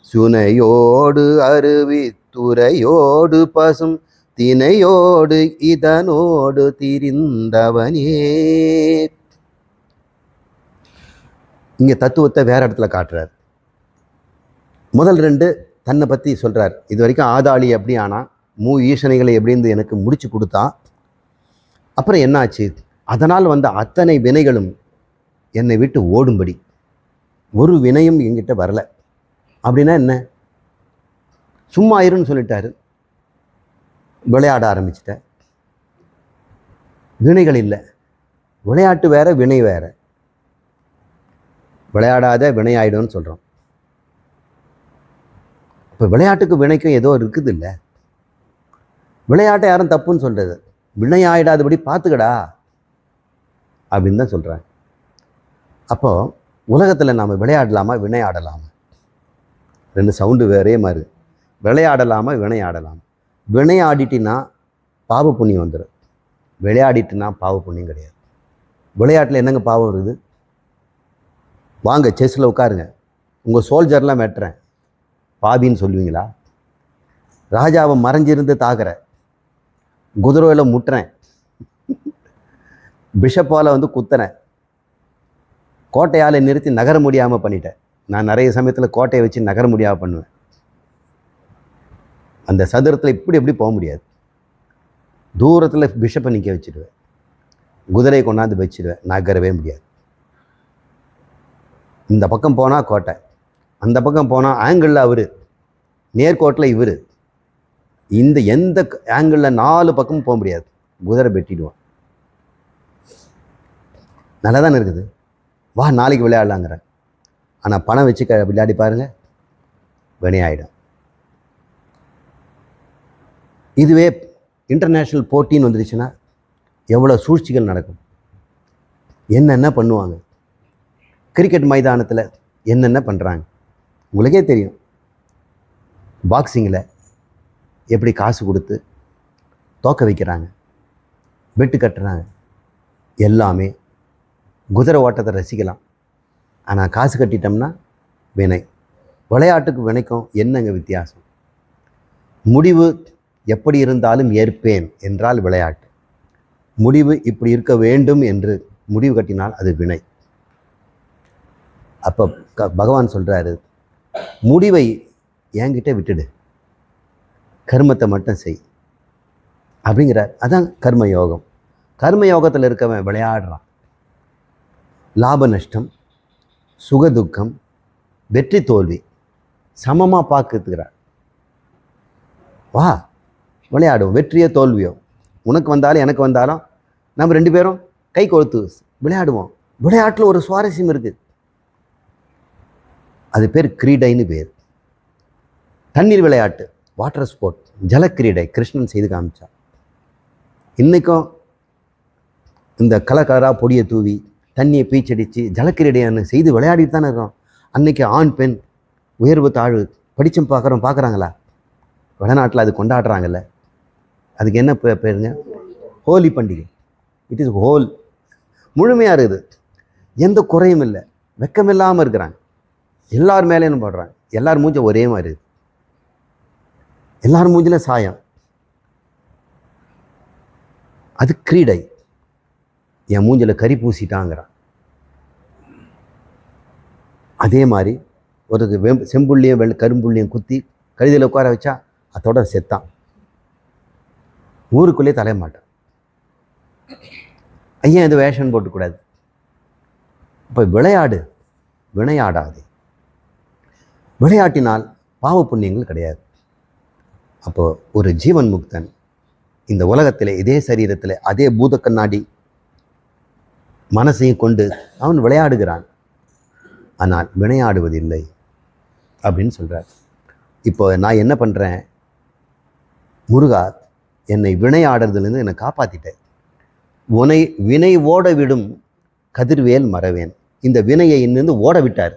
சுனையோடு அருவி துறையோடு பசும் தினையோடு இதனோடு திரிந்தவனே. இங்கே தத்துவத்தை வேற இடத்துல காட்டுறார். முதல் 2 தன்னை பற்றி சொல்கிறார். இது வரைக்கும் ஆதாளி எப்படி ஆனா, ஈசனைகளை எப்படின்னு எனக்கு முடிச்சு கொடுத்தா. அப்புறம் என்னாச்சு? அதனால் வந்த அத்தனை வினைகளும் என்னை விட்டு ஓடும்படி, ஒரு வினையும் என்கிட்ட வரல. அப்படின்னா என்ன? சும்மா இருன்னு சொல்லிட்டாரு. விளையாட ஆரம்பிச்சிட்டேன். வினைகள் இல்லை. விளையாட்டு வேற, வினை வேற. விளையாடாத வினையாயிடும்னு சொல்கிறோம். இப்போ விளையாட்டுக்கு வினைக்கும் ஏதோ இருக்குது இல்லை. விளையாட்டை யாரும் தப்புன்னு சொல்கிறது, வினையாயிடாதபடி பார்த்துக்கடா அப்படின்னு தான் சொல்கிறாங்க. அப்போது உலகத்தில் நாம் விளையாடலாமா வினையாடலாமா? ரெண்டு சவுண்டு வேறே மாதிரி. விளையாடலாமா வினையாடலாம். வினையாடிட்டினா பாவ புண்ணியம் வந்துடும், விளையாடிட்டுனா பாவ புண்ணியம் கிடையாது. விளையாட்டில் என்னங்க பாவம் இருக்குது? வாங்க செஸ்ஸில் உட்காருங்க, உங்கள் சோல்ஜர்லாம் வெட்டுறேன், பாபின்னு சொல்லுவீங்களா? ராஜாவை மறைஞ்சிருந்து தாக்குற, குதிரையில் முட்டுறேன், பிஷப்பால் வந்து குத்துறேன், கோட்டையால் நிறுத்தி நகர முடியாமல் பண்ணிட்டேன். நான் நிறைய சமயத்தில் கோட்டையை வச்சு நகர முடியாமல் பண்ணுவேன். அந்த சதுரத்தில் இப்படி எப்படி போக முடியாது. தூரத்தில் பிஷப்பை நிற்க வச்சுடுவேன், குதிரையை கொண்டாந்து வச்சுடுவேன், நகரவே முடியாது. இந்த பக்கம் போனால் கோட்டை, அந்த பக்கம் போனால் ஆங்கிளில் அவர், நேர்கோட்டில் இவர், இந்த எந்த ஆங்கிளில் 4 பக்கமும் போக முடியாது, குதிரை வெட்டிடுவான். நல்லா தானே இருக்குது. வா நாளைக்கு விளையாடலாங்கிறேன். ஆனால் பணம் வச்சு விளையாடி பாருங்கள், வினையாயிடும். இதுவே இன்டர்நேஷ்னல் போட்டின்னு வந்துடுச்சுன்னா எவ்வளோ சூழ்ச்சிகள் நடக்கும், என்னென்ன பண்ணுவாங்க. கிரிக்கெட் மைதானத்தில் என்னென்ன பண்ணுறாங்க உங்களுக்கே தெரியும். பாக்ஸிங்கில் எப்படி காசு கொடுத்து தோக்க வைக்கிறாங்க, பெட்டு கட்டுறாங்க. எல்லாமே குதிரை ஓட்டத்தை ரசிக்கலாம், ஆனால் காசு கட்டிட்டோம்னா வினை. விளையாட்டுக்கு வினைக்கும் என்னங்க வித்தியாசம்? முடிவு எப்படி இருந்தாலும் ஏற்பேன் என்றால் விளையாட்டு, முடிவு இப்படி இருக்க வேண்டும் என்று முடிவு கட்டினால் அது வினை. அப்போ பகவான் சொல்கிறாரு, முடிவை என்கிட்ட விட்டுடு, கர்மத்தை மட்டும் செய் அப்படிங்கிறார். அதான் கர்ம யோகம். கர்ம யோகத்தில் இருக்கவன் விளையாடுறான். லாப நஷ்டம், சுக துக்கம், வெற்றி தோல்வி சமமாக பார்த்துக்கிறார். வா விளையாடும், வெற்றியோ தோல்வியோ உனக்கு வந்தாலும் எனக்கு வந்தாலும் நம்ம 2 பேரும் கை கொடுத்து விளையாடுவோம். விளையாட்டில் ஒரு சுவாரஸ்யம் இருக்குது, அது பேர் கிரீடைன்னு பேர். தண்ணீர் விளையாட்டு, வாட்டர் ஸ்போர்ட், ஜலக்கிரீடை கிருஷ்ணன் செய்து காமிச்சார். இன்றைக்கும் இந்த கலராக பொடியை தூவி தண்ணியை பீச்சடித்து ஜலக்கிரீடையான்னு செய்து விளையாடிட்டு தானே இருக்கோம். அன்றைக்கி ஆண் பெண் உயர்வு தாழ்வு படிச்சும் பார்க்குறாங்களா? வடநாட்டில் அது கொண்டாடுறாங்கல்ல. அதுக்கு என்ன பேருங்க? ஹோலி பண்டிகை. இட் இஸ் ஹோல், முழுமையாக இருக்குது, எந்த குறையும் இல்லை, வெக்கமில்லாமல் இருக்கிறாங்க. எல்லார் மேலேயும் போடுறாங்க, எல்லார் மூஞ்சும் ஒரே மாதிரி இருக்குது, எல்லார் மூஞ்சில சாயம். அது கிரீடை. என் மூஞ்சில் கறி பூசிட்டாங்கிறான். அதே மாதிரி ஒரு செம்புள்ளியும் கரும்புள்ளியும் குத்தி கழுதியில் உட்கார வச்சா அதோட செத்தான், ஊருக்குள்ளே தலைய மாட்டான். ஐயா இது வேஷன் போட்டுக்கூடாது. இப்போ விளையாடு, வினையாடாது. விளையாட்டினால் பாவ புண்ணியங்கள் கிடையாது. அப்போது ஒரு ஜீவன் முக்தன் இந்த உலகத்தில் இதே சரீரத்தில் அதே பூத கண்ணாடி மனசையும் கொண்டு அவன் விளையாடுகிறான், ஆனால் வினையாடுவதில்லை அப்படின்னு சொல்கிறார். இப்போ நான் என்ன பண்ணுறேன்? முருகா, என்னை வினையாடுறதுலேருந்து என்னை காப்பாற்றிட்டேன். வினை ஓட விடும் கதிர்வேல் மறவேன். இந்த வினையை என்னிருந்து ஓட விட்டார்.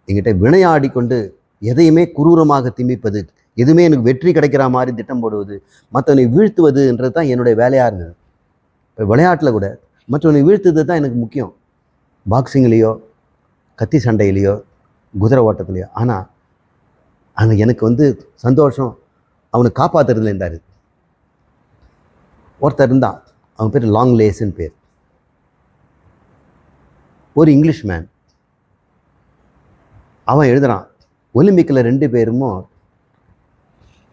என்கிட்ட வினையாடி கொண்டு எதையுமே குரூரமாக திமிப்பது, எதுவுமே எனக்கு வெற்றி கிடைக்கிற மாதிரி திட்டம் போடுவது, மற்றவனை வீழ்த்துவதுன்றது தான் என்னுடைய வேலையாக இருந்தது. இப்போ விளையாட்டில் கூட மற்றவனை வீழ்த்துறது தான் எனக்கு முக்கியம், பாக்ஸிங்லேயோ கத்தி சண்டையிலையோ குதிரை ஓட்டத்துலையோ. ஆனால் அங்கே எனக்கு சந்தோஷம் அவனை காப்பாற்றுறதுல இருந்தார். ஒருத்தர் இருந்தான், அவன் பேர் லாங் லேஸ்ன்னு பேர், ஒரு இங்கிலீஷ் மேன். அவன் எழுதுகிறான், ஒலிம்பிக்கில் 2 பேரும்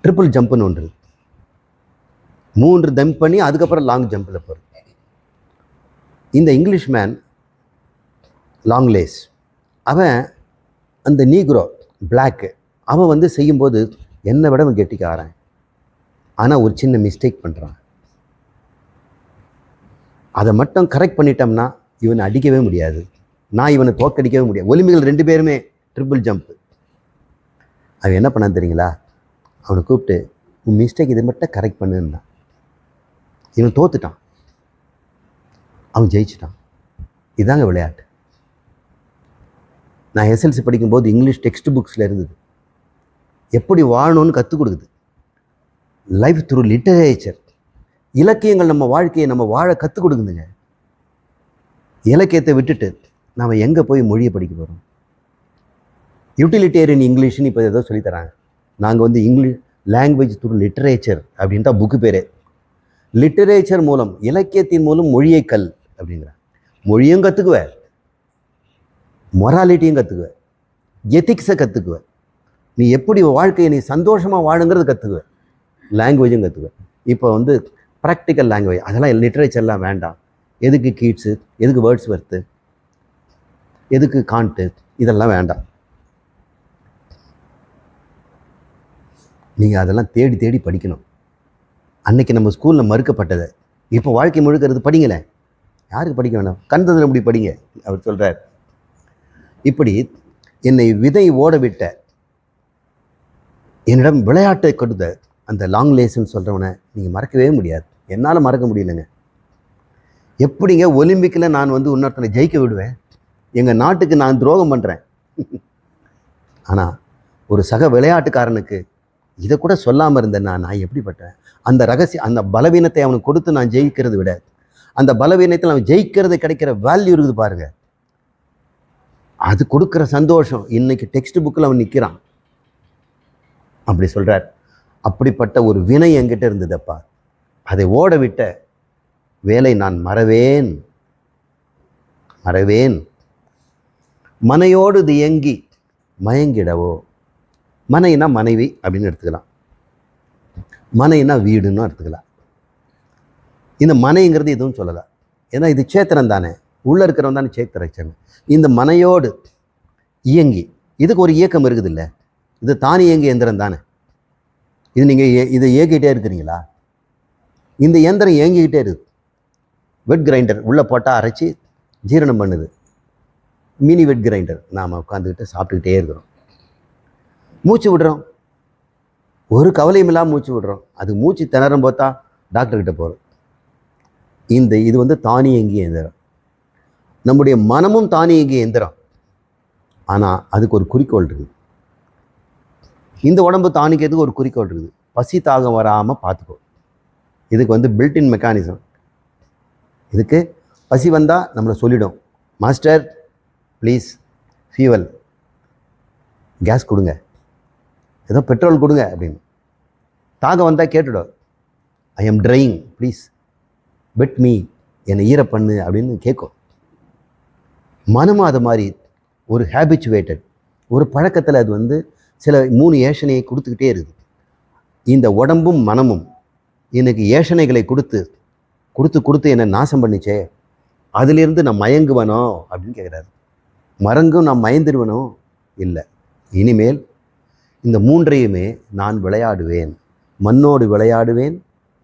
ட்ரிபிள் ஜம்ப்புன்னு ஒன்று, 3 ஜம்ப் பண்ணி அதுக்கப்புறம் லாங் ஜம்பில் போகிறது. இந்த இங்கிலீஷ் மேன் லாங் லேஸ், அவன் அந்த நீக்ரோ பிளாக்கு, அவன் செய்யும்போது என்னை விட அவன் கெட்டிக்காரன். ஆனால் ஒரு சின்ன மிஸ்டேக் பண்ணுறான். அதை மட்டும் கரெக்ட் பண்ணிட்டோம்னா இவனை அடிக்கவே முடியாது, நான் இவனை தோக்கடிக்கவே முடியாது. ஒலிம்பிக்கில் 2 பேருமே ட்ரிபிள் ஜம்ப்பு. அவன் என்ன பண்ணான்னு தெரியுங்களா? அவனை கூப்பிட்டு, உன் மிஸ்டேக் இதை மட்டும் கரெக்ட் பண்ணுன்னா. இவன் தோத்துட்டான், அவன் ஜெயிச்சிட்டான். இதாங்க விளையாட்டு. நான் எஸ்எல்சி படிக்கும்போது இங்கிலீஷ் டெக்ஸ்ட் புக்ஸில் இருந்தது, எப்படி வாழணும்னு கற்றுக் கொடுக்குது. Life through literature. இலக்கியங்கள் நம்ம வாழ்க்கையை நம்ம வாழ கற்றுக் கொடுக்குதுங்க. இலக்கியத்தை விட்டுட்டு நாம் எங்கே போய் மொழியை படிக்க போகிறோம்? யூட்டிலிட்டேரியன் இங்கிலீஷ்னு இப்போ ஏதோ சொல்லித்தராங்க. நாங்கள் வந்து இங்கிலீஷ் லாங்குவேஜ் த்ரூ லிட்டரேச்சர் அப்படின்ட்டு தான் புக்கு பேர். லிட்டரேச்சர் மூலம், இலக்கியத்தின் மூலம் மொழியை கல் அப்படிங்கிறாங்க. மொழியும் கற்றுக்குவேன், மொராலிட்டியும் கற்றுக்குவேன், எத்திக்ஸை கற்றுக்குவேன், நீ எப்படி வாழ்க்கையை நீ சந்தோஷமாக வாழுங்கிறது கற்றுக்குவேன், லாங்குவேஜும் கற்றுக்குவேன். இப்போ வந்து ப்ராக்டிக்கல் லாங்குவேஜ் அதெல்லாம் லிட்ரேச்சர்லாம் வேண்டாம். எதுக்கு கீட்ஸு, எதுக்கு வேர்ட்ஸ்வொர்த்து, எதுக்கு காண்ட்டு, இதெல்லாம் வேண்டாம். நீங்கள் அதெல்லாம் தேடி தேடி படிக்கணும். அன்னைக்கு நம்ம ஸ்கூலில் மறுக்கப்பட்டதை இப்போ வாழ்க்கை முழுக்கிறது படிங்களேன். யாருக்கு படிக்க வேண்டாம்? கண்டதில் இப்படி படிங்க அவர் சொல்கிறார். இப்படி என்னை விதை ஓட விட்ட, என்னிடம் விளையாட்டை கொடுத்த அந்த லாங் லேசன் சொல்கிறவனை நீங்கள் மறக்கவே முடியாது. என்னால் மறக்க முடியலைங்க. எப்படிங்க ஒலிம்பிக்கில் நான் வந்து இன்னொருத்தனை ஜெயிக்க விடுவேன்? எங்கள் நாட்டுக்கு நான் துரோகம் பண்ணுறேன். ஆனால் ஒரு சக விளையாட்டுக்காரனுக்கு இதை கூட சொல்லாமல் இருந்தேன்னா நான் எப்படிப்பட்டேன்? அந்த ரகசியம், அந்த பலவீனத்தை அவனுக்கு கொடுத்து நான் ஜெயிக்கிறத விட அந்த பலவீனத்தில் அவன் ஜெயிக்கிறது கிடைக்கிற வேல்யூ இருக்குது பாருங்க. அது கொடுக்குற சந்தோஷம். இன்னைக்கு டெக்ஸ்ட் புக்கில் அவன் நிற்கிறான். அப்படி சொல்கிறார். அப்படிப்பட்ட ஒரு வினை என்கிட்ட இருந்ததப்பா, அதை ஓட விட்ட வேலை நான் மறவேன் மறவேன். மனையோடு தியங்கி மயங்கிடவோ. மனைனா மனைவி அப்படின்னு எடுத்துக்கலாம், மனைனா வீடுன்னு எடுத்துக்கலாம். இந்த மனைங்கிறது எதுவும் சொல்லலாம், ஏன்னா இது சேத்திரம் தானே, உள்ளே இருக்கிறவன் தானே சேத்திரச்சன். இந்த மனையோடு இயங்கி, இதுக்கு ஒரு இயக்கம் இருக்குது இல்லை, இது தானே இயங்கி எந்திரம் தானே. இது நீங்கள் இதை இயக்கிட்டே இருக்கிறீங்களா? இந்த இயந்திரம் இயங்கிக்கிட்டே இருக்குது. வெட் கிரைண்டர் உள்ளே போட்டால் அரைச்சி ஜீரணம் பண்ணுது. மினி வெட் கிரைண்டர் நாம் உட்காந்துக்கிட்டு சாப்பிட்டுக்கிட்டே இருக்கிறோம். மூச்சு விடுறோம், ஒரு கவலையும் இல்லாமல் மூச்சு விடுறோம். அது மூச்சு திணறும் போத்தா டாக்டர்கிட்ட போகிறோம். இது வந்து தானியங்கிய எந்திரம். நம்முடைய மனமும் தானியங்கிய எந்திரம். ஆனால் அதுக்கு ஒரு குறிக்கோள் இருக்குது. இந்த உடம்பு தானிக்கிறதுக்கு ஒரு குறிக்கோள் இருக்குது. பசி தாகம் வராமல் பார்த்துக்கோ. இதுக்கு வந்து பில்டின் மெக்கானிசம். இதுக்கு பசி வந்தால் நம்மளை சொல்லிடும், மாஸ்டர் ப்ளீஸ் ஃபியூவல், கேஸ் கொடுங்க, ஏதோ பெட்ரோல் கொடுங்க அப்படின்னு. தாகம் வந்தால் கேட்டுடும், I am trying please pet me, என்னை ஈர பண்ணு அப்படின்னு கேட்கும். மனமும் அது மாதிரி ஒரு ஹேபிச்சுவேட்டட் ஒரு பழக்கத்தில் அது வந்து சில 3 ஏஷனையை கொடுத்துக்கிட்டே இருக்குது. இந்த உடம்பும் மனமும் எனக்கு ஏஷனைகளை கொடுத்து கொடுத்து கொடுத்து என்னை நாசம் பண்ணிச்சே, அதிலிருந்து நான் மயங்குவனோ அப்படின்னு கேட்குறாரு. மறங்கும் நான் மயந்துடுவனோ? இல்லை, இனிமேல் இந்த 3ஐயுமே நான் விளையாடுவேன். மண்ணோடு விளையாடுவேன்,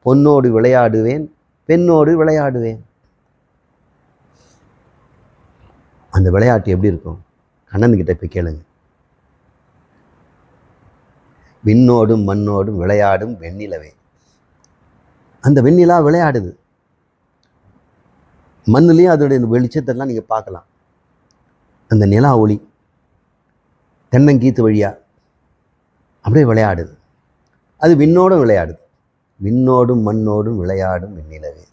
பொன்னோடு விளையாடுவேன், பெண்ணோடு விளையாடுவேன். அந்த விளையாட்டு எப்படி இருக்கும்? கண்ணன்கிட்ட போய் கேளுங்க. விண்ணோடும் மண்ணோடும் விளையாடும் வெண்ணிலவே. அந்த வெண்ணிலா விளையாடுது. மண்ணுலேயும் அதோடைய வெளிச்சத்தெல்லாம் நீங்கள் பார்க்கலாம். அந்த நிலா ஒளி தென்னங்கீத்து வழியா அப்படியே விளையாடுது. அது விண்ணோடும் விளையாடுது. விண்ணோடும் மண்ணோடும் விளையாடும் வெண்ணிலவே.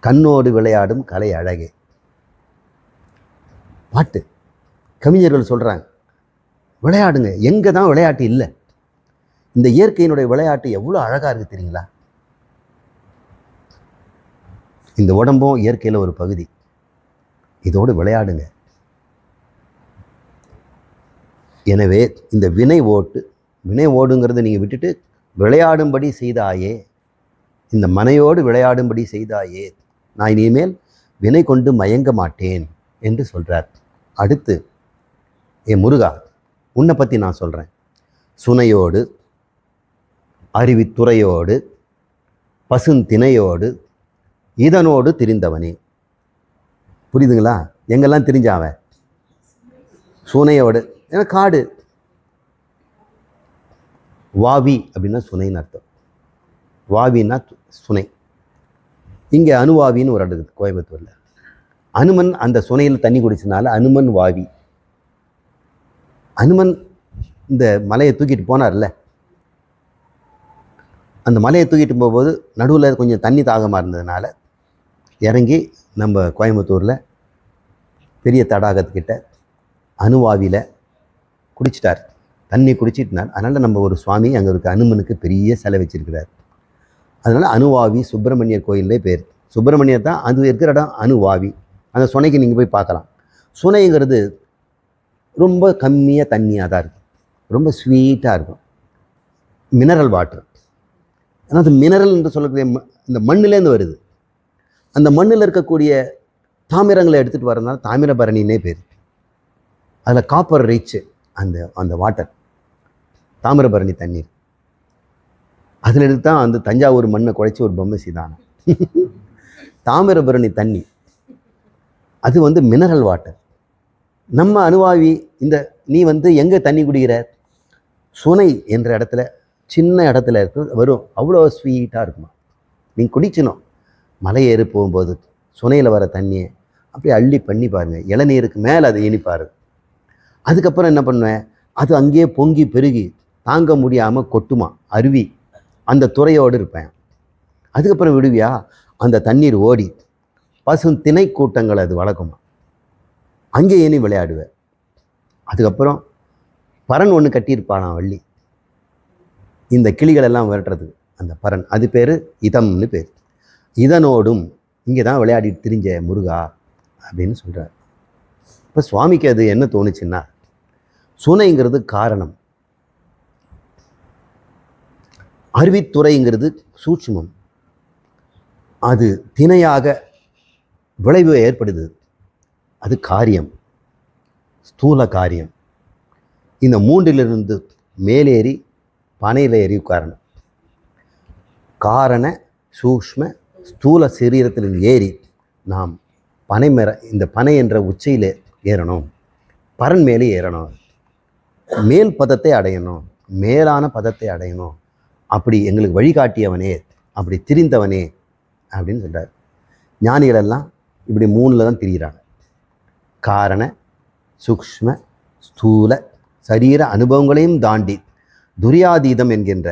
கண்ணோடு விளையாடும் கலை அழகே. பாட்டு கவிஞர்கள் சொல்கிறாங்க, விளையாடுங்க. எங்கே தான் விளையாட்டு இல்லை? இந்த இயற்கையினுடைய விளையாட்டு எவ்வளோ அழகாக இருக்குது தெரியுங்களா? இந்த உடம்பும் இயற்கையில் ஒரு பகுதி. இதோடு விளையாடுங்க. எனவே இந்த வினை ஓடுங்கிறத நீங்கள் விட்டுட்டு விளையாடும்படி செய்தாயே, இந்த மனையோடு விளையாடும்படி செய்தாயே, நான் இனிமேல் வினை கொண்டு மயங்க மாட்டேன் என்று சொல்கிறார். அடுத்து, முருகா, உன்னை பற்றி நான் சொல்கிறேன். சுனையோடு, அறிவித்துறையோடு, பசுந்திணையோடு, இதனோடு திரிந்தவனே. புரியுதுங்களா? எங்கெல்லாம் திரிஞ்சாவன்? சுனையோடு, ஏன்னா காடு. வாவி அப்படின்னா சுனைன்னு அர்த்தம். வாவின்னா சுனை. இங்கே அணுவாவின்னு ஒரு இடம் கோயம்புத்தூரில். அனுமன் அந்த சுனையில் தண்ணி குடிச்சனால அனுமன் வாவி. அனுமன் இந்த மலையை தூக்கிட்டு போனார்ல, அந்த மலையை தூக்கிட்டு போகும்போது நடுவில் கொஞ்சம் தண்ணி தாகமாக இருந்ததுனால இறங்கி நம்ம கோயம்புத்தூரில் பெரிய தடாகத்துக்கிட்ட அணுவாவியில் குடிச்சிட்டார், தண்ணி குடிச்சிட்டுனார். அதனால் நம்ம ஒரு சுவாமி அங்கே இருக்க அனுமனுக்கு பெரிய சிலை வச்சிருக்கிறார். அதனால் அணுவாவி சுப்பிரமணியர் கோயிலே பேர். சுப்பிரமணியர் தான் அது இருக்கிற இடம் அணுவாவி. அந்த சுனைக்கு நீங்கள் போய் பார்க்கலாம். சுனைங்கிறது ரொம்ப கம்மியாக தண்ணியாக தான் இருக்கும், ரொம்ப ஸ்வீட்டாக இருக்கும், மினரல் வாட்டர். ஆனால் அது மினரல் என்று சொல்லக்கூடிய இந்த மண்ணிலேருந்து வருது. அந்த மண்ணில் இருக்கக்கூடிய தாமிரங்களை எடுத்துகிட்டு வரதுனால தாமிரபரணின்னே பேர். அதில் காப்பர் ரிச் அந்த அந்த வாட்டர், தாமிரபரணி தண்ணீர். அதில் எடுத்து தான் அந்த தஞ்சாவூர் மண்ணை குழைச்சி ஒரு பொம்மை செய்தாங்க. தாமிரபரணி தண்ணி அது மினரல் வாட்டர். நம்ம அணுவாவி இந்த நீ எங்கே தண்ணி குடிக்கிற? சுனை என்ற இடத்துல, சின்ன இடத்துல இருக்கு வரும், அவ்வளோ ஸ்வீட்டாக இருக்குமா. நீ குடிக்கணும். மலை ஏறி போகும்போது சுனையில் வர தண்ணியை அப்படியே அள்ளி பண்ணி பாருங்கள், இளநீருக்கு மேலே அது இனிப்பாரு. அதுக்கப்புறம் என்ன பண்ணுவேன், அது அங்கேயே பொங்கி பெருகி தாங்க முடியாமல் கொட்டுமா அருவி, அந்த துறையோடு இருப்பேன். அதுக்கப்புறம் விடுவியா, அந்த தண்ணீர் ஓடி பசும் திணை கூட்டங்கள் அது வளர்க்குமா, அங்கே ஏனி விளையாடுவேன். அதுக்கப்புறம் பரன் ஒன்று கட்டியிருப்பானான் வள்ளி, இந்த கிளிகள் எல்லாம் விரட்டுறதுக்கு அந்த பரன், அது பேர் இதம்னு பேர். இதனோடும் இங்கே தான் விளையாடிட்டு திரிஞ்ச முருகா அப்படின்னு சொல்கிறார். இப்போ சுவாமிக்கு அது என்ன தோணுச்சுன்னா, சுனைங்கிறது காரணம், அருவித்துறைங்கிறது சூட்சுமம், அது திணையாக விளைவு ஏற்படுது, அது காரியம், ஸ்தூல காரியம். இந்த மூன்றிலிருந்து மேலேறி பனையில் ஏறி உட்காரணும். காரண சூக்ஷ்ம ஸ்தூல சரீரத்தில் ஏறி நாம் பனை இந்த பனை என்ற உச்சியில் ஏறணும், பரன் மேலே ஏறணும், மேல் பதத்தை அடையணும், மேலான பதத்தை அடையணும். அப்படி எங்களுக்கு வழிகாட்டியவனே, அப்படி திரிந்தவனே அப்படின்னு சொல்கிறார். ஞானிகளெல்லாம் இப்படி மூணில் தான் திரிகிறாங்க. காரண சூக்ஷ்ம ஸ்தூல சரீர அனுபவங்களையும் தாண்டி துரியாதீதம் என்கின்ற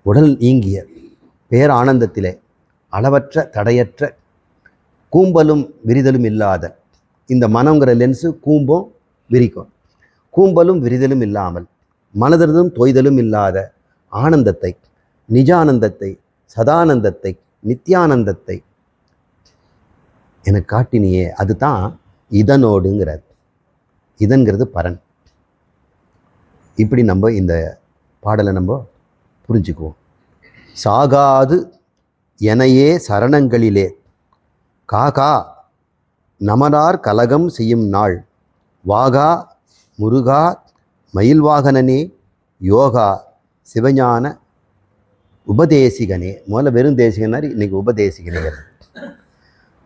உடல் நீங்கிய பேரானந்தத்திலே அளவற்ற தடையற்ற கூம்பலும் விரிதலும் இல்லாத இந்த மனங்கிற லென்ஸு கூம்பும் விரிக்கும், கூம்பலும் விரிதலும் இல்லாமல் மனதிலும் தொய்தலும் இல்லாத ஆனந்தத்தை, நிஜானந்தத்தை, சதானந்தத்தை, நித்தியானந்தத்தை எனக்கு காட்டினியே, அதுதான் இதனோடுங்கிறது. இதன்கிறது பரன். இப்படி நம்ம இந்த பாடலை நம்ம புரிஞ்சுக்குவோம். சாகாது எனையே சரணங்களிலே காகா நமனார் கலகம் செய்யும் நாள் வாகா முருகா மயில்வாகனனே யோகா சிவஞான உபதேசிகனே. முதல்ல வெறும் தேசிகனார், இன்னைக்கு உபதேசிகனே.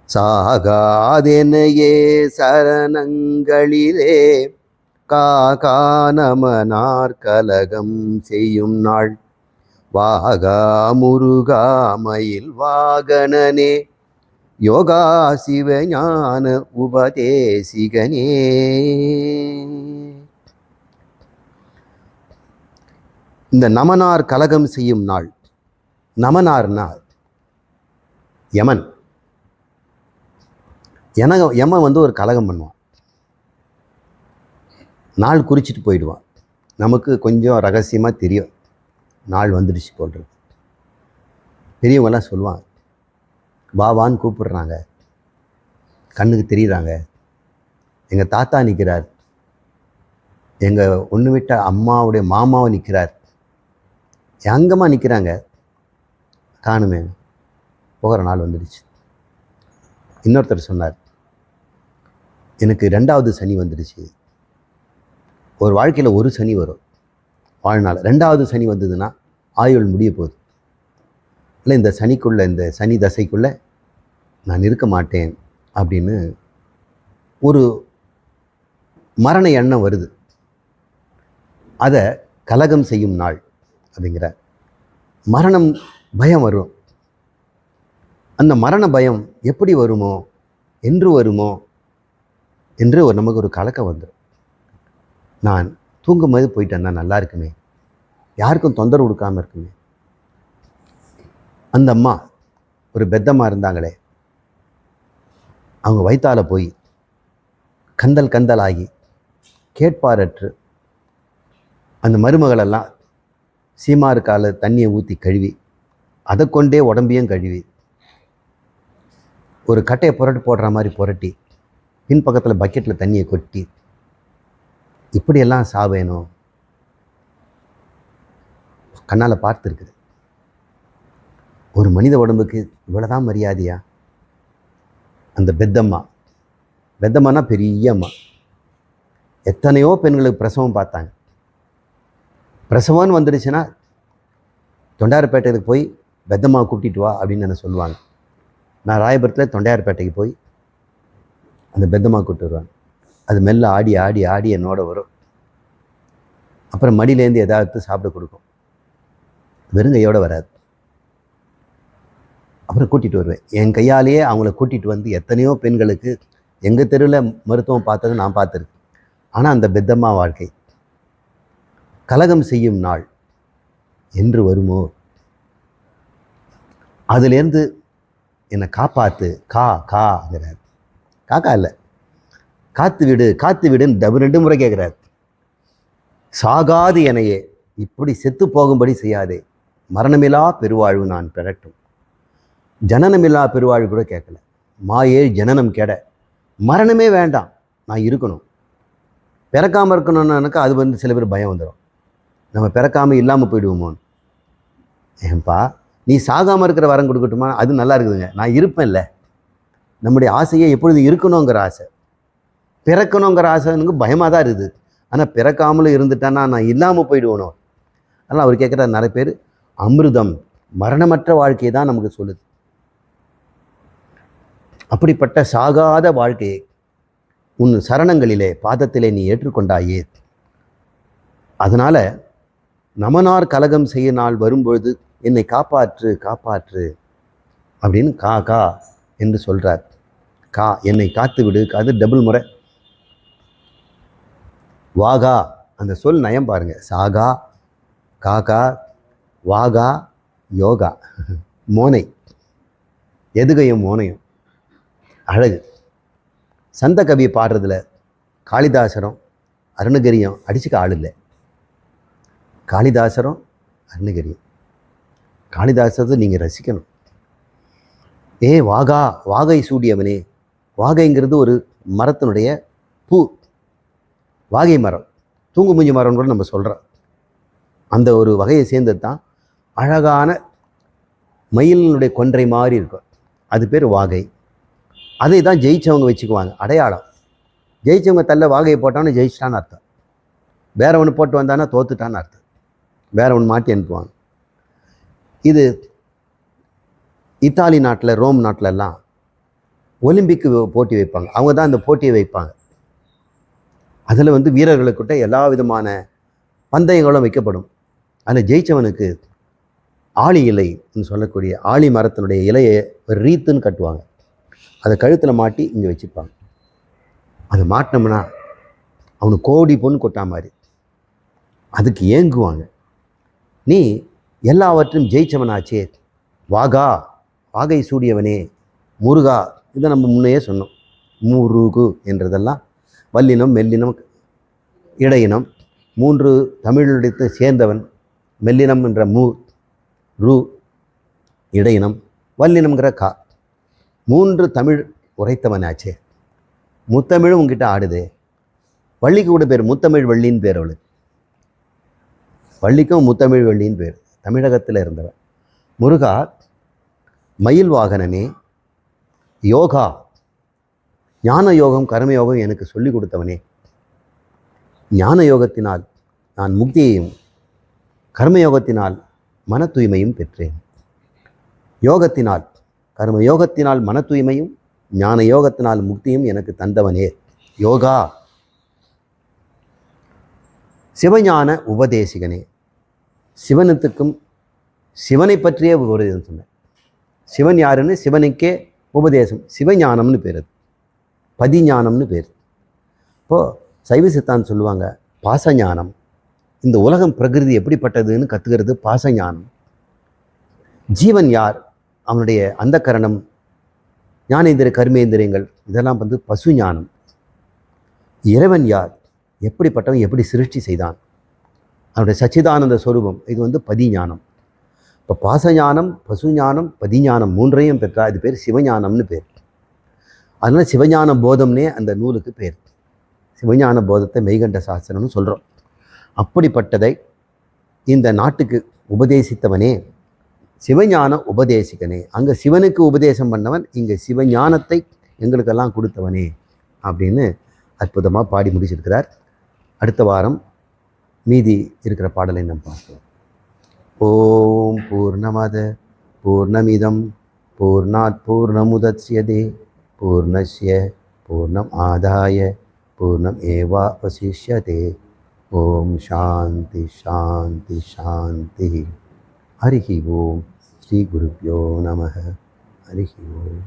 சாகாதெனையே சரணங்களிலே காகா நமனார் கலகம் செய்யும் நாள் வாகா முருகா மயில் வாகனனே யோகா சிவஞான உபதேசிகனே. இந்த நமனார் கலகம் செய்யும் நாள், நமனார்னா யமன். யமன் ஒரு கலகம் பண்ணுவான், நாள் குறிச்சிட்டு போயிடுவான். நமக்கு கொஞ்சம் ரகசியமாக தெரியும், நாள் வந்துடுச்சு போல்றது. பெரியவங்கெல்லாம் சொல்லுவாங்க, வாவான்னு கூப்பிடுறாங்க, கண்ணுக்கு தெரியுறாங்க, எங்கள் தாத்தா நிற்கிறார், எங்கள் ஒன்று விட்ட அம்மாவுடைய மாமாவை நிற்கிறார், அங்கமாக நிற்கிறாங்க, காணுமே, போகிற நாள் வந்துடுச்சு. இன்னொருத்தர் சொன்னார், எனக்கு 2வது சனி வந்துடுச்சு. ஒரு வாழ்க்கையில் ஒரு சனி வரும் வாழ்நாள், 2வது சனி வந்ததுன்னா ஆயுள் முடிய போகுது. இல்லை இந்த சனிக்குள்ளே, இந்த சனி தசைக்குள்ளே நான் இருக்க மாட்டேன் அப்படின்னு ஒரு மரண எண்ணம் வருது. அதை கலகம் செய்யும் நாள் அப்படிங்கிற மரணம் பயம் வரும். அந்த மரண பயம் எப்படி வருமோ, என்று வருமோ என்று நமக்கு ஒரு கலக்கம் வந்துடும். நான் தூங்கும்போது போயிட்டேன்னா நல்லா இருக்குமே, யாருக்கும் தொந்தரவு கொடுக்காமல் இருக்குமே. அந்த அம்மா ஒரு பெத்தம்மா இருந்தாங்களே, அவங்க வயிற்றால போய் கந்தல் கந்தலாகி கேட்பாரற்று அந்த மருமகளெல்லாம் சீமாறு கால தண்ணியை ஊற்றி கழுவி அதை கொண்டே உடம்பையும் கழுவி ஒரு கட்டையை புரட்டு போடுற மாதிரி புரட்டி பின்பக்கத்தில் பக்கெட்டில் தண்ணியை கொட்டி இப்படியெல்லாம் சாவேணும் கண்ணால் பார்த்துருக்குது. ஒரு மனித உடம்புக்கு இவ்வளோதான் மரியாதையா? அந்த பெத்தம்மானா பெரிய அம்மா. எத்தனையோ பெண்களுக்கு பிரசவம் பார்த்தாங்க. பிரசவம்னு வந்துடுச்சுன்னா தொண்டையார்பேட்டைக்கு போய் பெத்தம்மா கூட்டிகிட்டு வா அப்படின்னு என்ன சொல்லுவாங்க. நான் ராயபுரத்தில் தொண்டையார்பேட்டைக்கு போய் அந்த பெத்தம்மா கூப்பிட்டு வருவாங்க. அது மெல்ல ஆடி ஆடி ஆடி என்னோட வரும். அப்புறம் மடியிலேருந்து எதாவது சாப்பிட கொடுக்கும். வெறுங்கையோடு வராது. அப்புறம் கூட்டிகிட்டு வருவேன். என் கையாலேயே அவங்கள கூட்டிகிட்டு வந்து எத்தனையோ பெண்களுக்கு எங்கள் தெருவில் மருத்துவம் பார்த்தது நான் பார்த்துருக்கேன். ஆனால் அந்த பெத்தம்மா வாழ்க்கை கலகம் செய்யும் நாள் என்று வருமோ, அதுலேருந்து என்னை காப்பாற்று காங்கிறார். காக்கா இல்லை, காத்து விடுன்னு 2 முறை கேட்குறார். சாகாது எனையே இப்படி செத்து போகும்படி செய்யாதே, மரணமில்லா பெருவாழ்வு நான் பெறட்டும். ஜனனமில்லா பெருவாழ்வு கூட கேட்கல. மாயே ஜனனம் கெட, மரணமே வேண்டாம், நான் இருக்கணும். பிறக்காமல் இருக்கணும்னாக்கா அது சில பேர் பயம் வந்துடும், நம்ம பிறக்காமல் இல்லாமல் போயிடுவோமோன்னு. ஏன்பா நீ சாகாமல் இருக்கிற வரம் கொடுக்கட்டுமா? அது நல்லா இருக்குதுங்க, நான் இருப்பேன்ல. நம்முடைய ஆசையை எப்பொழுது இருக்கணுங்கிற ஆசை, பிறக்கணுங்கிற ஆசைனுக்கு பயமாக தான் இருக்குது. ஆனால் பிறக்காமலும் இருந்துட்டான்னா நான் இல்லாமல் போயிடுவணும். அதனால் அவர் கேட்குற நிறைய பேர் அமிர்தம் மரணமற்ற வாழ்க்கையை தான் நமக்கு சொல்லுது. அப்படிப்பட்ட சாகாத வாழ்க்கையை உன் சரணங்களிலே பாதத்திலே நீ ஏற்றுக்கொண்டாயே. அதனால் நமனார் கலகம் செய்ய நாள் வரும்பொழுது என்னை காப்பாற்று காப்பாற்று அப்படின்னு கா என்று சொல்கிறார். என்னை காத்து விடு, அது டபுள் முறை. வாகா, அந்த சொல் நயம் பாருங்க. சாகா, காகா, வாகா, யோகா, மோனை, எதுகையும் மோனையும் அழகு. சந்த கவி பாடுறதுல காளிதாசரும் அருணகிரியும் அடிச்சுக்க ஆள் இல்லை. காளிதாசரும் அருணகிரியும், காளிதாசத்தை நீங்கள் ரசிக்கணும். வாகா, வாகை சூடியவனே. வாகைங்கிறது ஒரு மரத்தினுடைய பூ, வாகை மரம், தூங்கு மூஞ்சி மரம்னு கூட நம்ம சொல்கிறோம். அந்த ஒரு வகையை சேர்ந்தது தான் அழகான மயிலினுடைய கொன்றை மாதிரி இருக்கும், அது பேர் வாகை. அதை தான் ஜெயிச்சவங்க வச்சுக்குவாங்க அடையாளம். ஜெயிச்சவங்க தள்ள வாகையை போட்டான்னு ஜெயிச்சிட்டான்னு அர்த்தம். வேற ஒன்று போட்டு வந்தானா தோத்துட்டான்னு அர்த்தம். வேற ஒன்று மாட்டி அனுப்புவாங்க. இது இத்தாலி நாட்டில், ரோம் நாட்டிலெல்லாம் ஒலிம்பிக்கு போட்டி வைப்பாங்க. அவங்க தான் அந்த போட்டியை வைப்பாங்க. அதில் வீரர்களுக்கிட்ட எல்லா விதமான பந்தயங்களும் வைக்கப்படும். அதில் ஜெயிச்சவனுக்கு ஆளி இலைன்னு சொல்லக்கூடிய ஆளி மரத்தினுடைய இலையை ஒரு ரீத்துன்னு கட்டுவாங்க. அதை கழுத்தில் மாட்டி இங்கே வச்சுப்பாங்க. அதை மாட்டினோம்னா அவனுக்கு கோடி பொண்ணு கொட்டா மாதிரி. அதுக்கு ஏங்குவாங்க. நீ எல்லாவற்றையும் ஜெயிச்சவனாச்சே, வாகா, வாகை சூடியவனே, முருகா. இதை நம்ம முன்னையே சொன்னோம். முருகு என்றதெல்லாம் வல்லினம், மெல்லினம், இடையினம், 3 தமிழுடைத்து சேர்ந்தவன். மெல்லினம் என்ற ரு, இடையினம், வல்லினம்ங்கிற கா, 3 தமிழ் உரைத்தவனாச்சே. முத்தமிழும் உங்ககிட்ட ஆடுது. வள்ளிக்கு கூட பேர் முத்தமிழ் வள்ளின்னு பேர். அவளுக்கு வள்ளிக்கும் முத்தமிழ் வள்ளின்னு பேர். தமிழகத்தில் இருந்தவன். முருகா, மயில் வாகனனே, யோகா, ஞான யோகம் கர்மயோகம் எனக்கு சொல்லி கொடுத்தவனே. ஞான யோகத்தினால் நான் முக்தியையும், கர்மயோகத்தினால் மன தூய்மையும் பெற்றேன். யோகத்தினால், கர்ம யோகத்தினால் மன தூய்மையும், ஞான யோகத்தினால் முக்தியும் எனக்கு தந்தவனே யோகா. சிவஞான உபதேசிகனே, சிவனத்துக்கும் சிவனை பற்றியே உபதேசம் சொன்னேன். சிவன் யாருன்னு சிவனுக்கே உபதேசம். சிவஞானம்னு பேர், அது பதிஞானம்னு பேர். இப்போது சைவ சித்தாந்தம் சொல்லுவாங்க, பாசஞானம். இந்த உலகம் பிரகிருதி எப்படிப்பட்டதுன்னு கற்றுக்கிறது பாசஞானம். ஜீவன் யார், அவனுடைய அந்த கரணம், ஞானேந்திர கர்மேந்திரியங்கள், இதெல்லாம் பசு ஞானம். இறைவன் யார், எப்படிப்பட்டவன், எப்படி சிருஷ்டி செய்தான், அவனுடைய சச்சிதானந்த ஸ்வரூபம், இது பதிஞானம். இப்போ பாசஞானம், பசுஞானம், பதிஞானம் மூன்றையும் பெற்றா இது பேர் சிவஞானம்னு பேர். அதனால் சிவஞான போதம்னே அந்த நூலுக்கு பேர். சிவஞான போதத்தை மெய்கண்ட சாஸ்திரம்னு சொல்கிறோம். அப்படிப்பட்டதை இந்த நாட்டுக்கு உபதேசித்தவனே சிவஞான உபதேசிக்கனே. அங்கே சிவனுக்கு உபதேசம் பண்ணவன், இங்கே சிவஞானத்தை எங்களுக்கெல்லாம் கொடுத்தவனே அப்படின்னு அற்புதமாக பாடி முடிச்சிருக்கிறார். அடுத்த வாரம் மீதி இருக்கிற பாடலை நம்ம பார்ப்போம். ஓம் பூர்ணமத பூர்ணமிதம் பூர்ணாத் பூர்ணமுதச்யதே பூர்ணஸ்ய பூர்ணம் ஆதாய பூர்ணம் ஏவாவசிஷ்யதே. ஓம் சாந்தி சாந்தி சாந்தி. ஹரிஹி ஓம். ஸ்ரீ குருப்யோ நமः. ஹரிஹி ஓம்.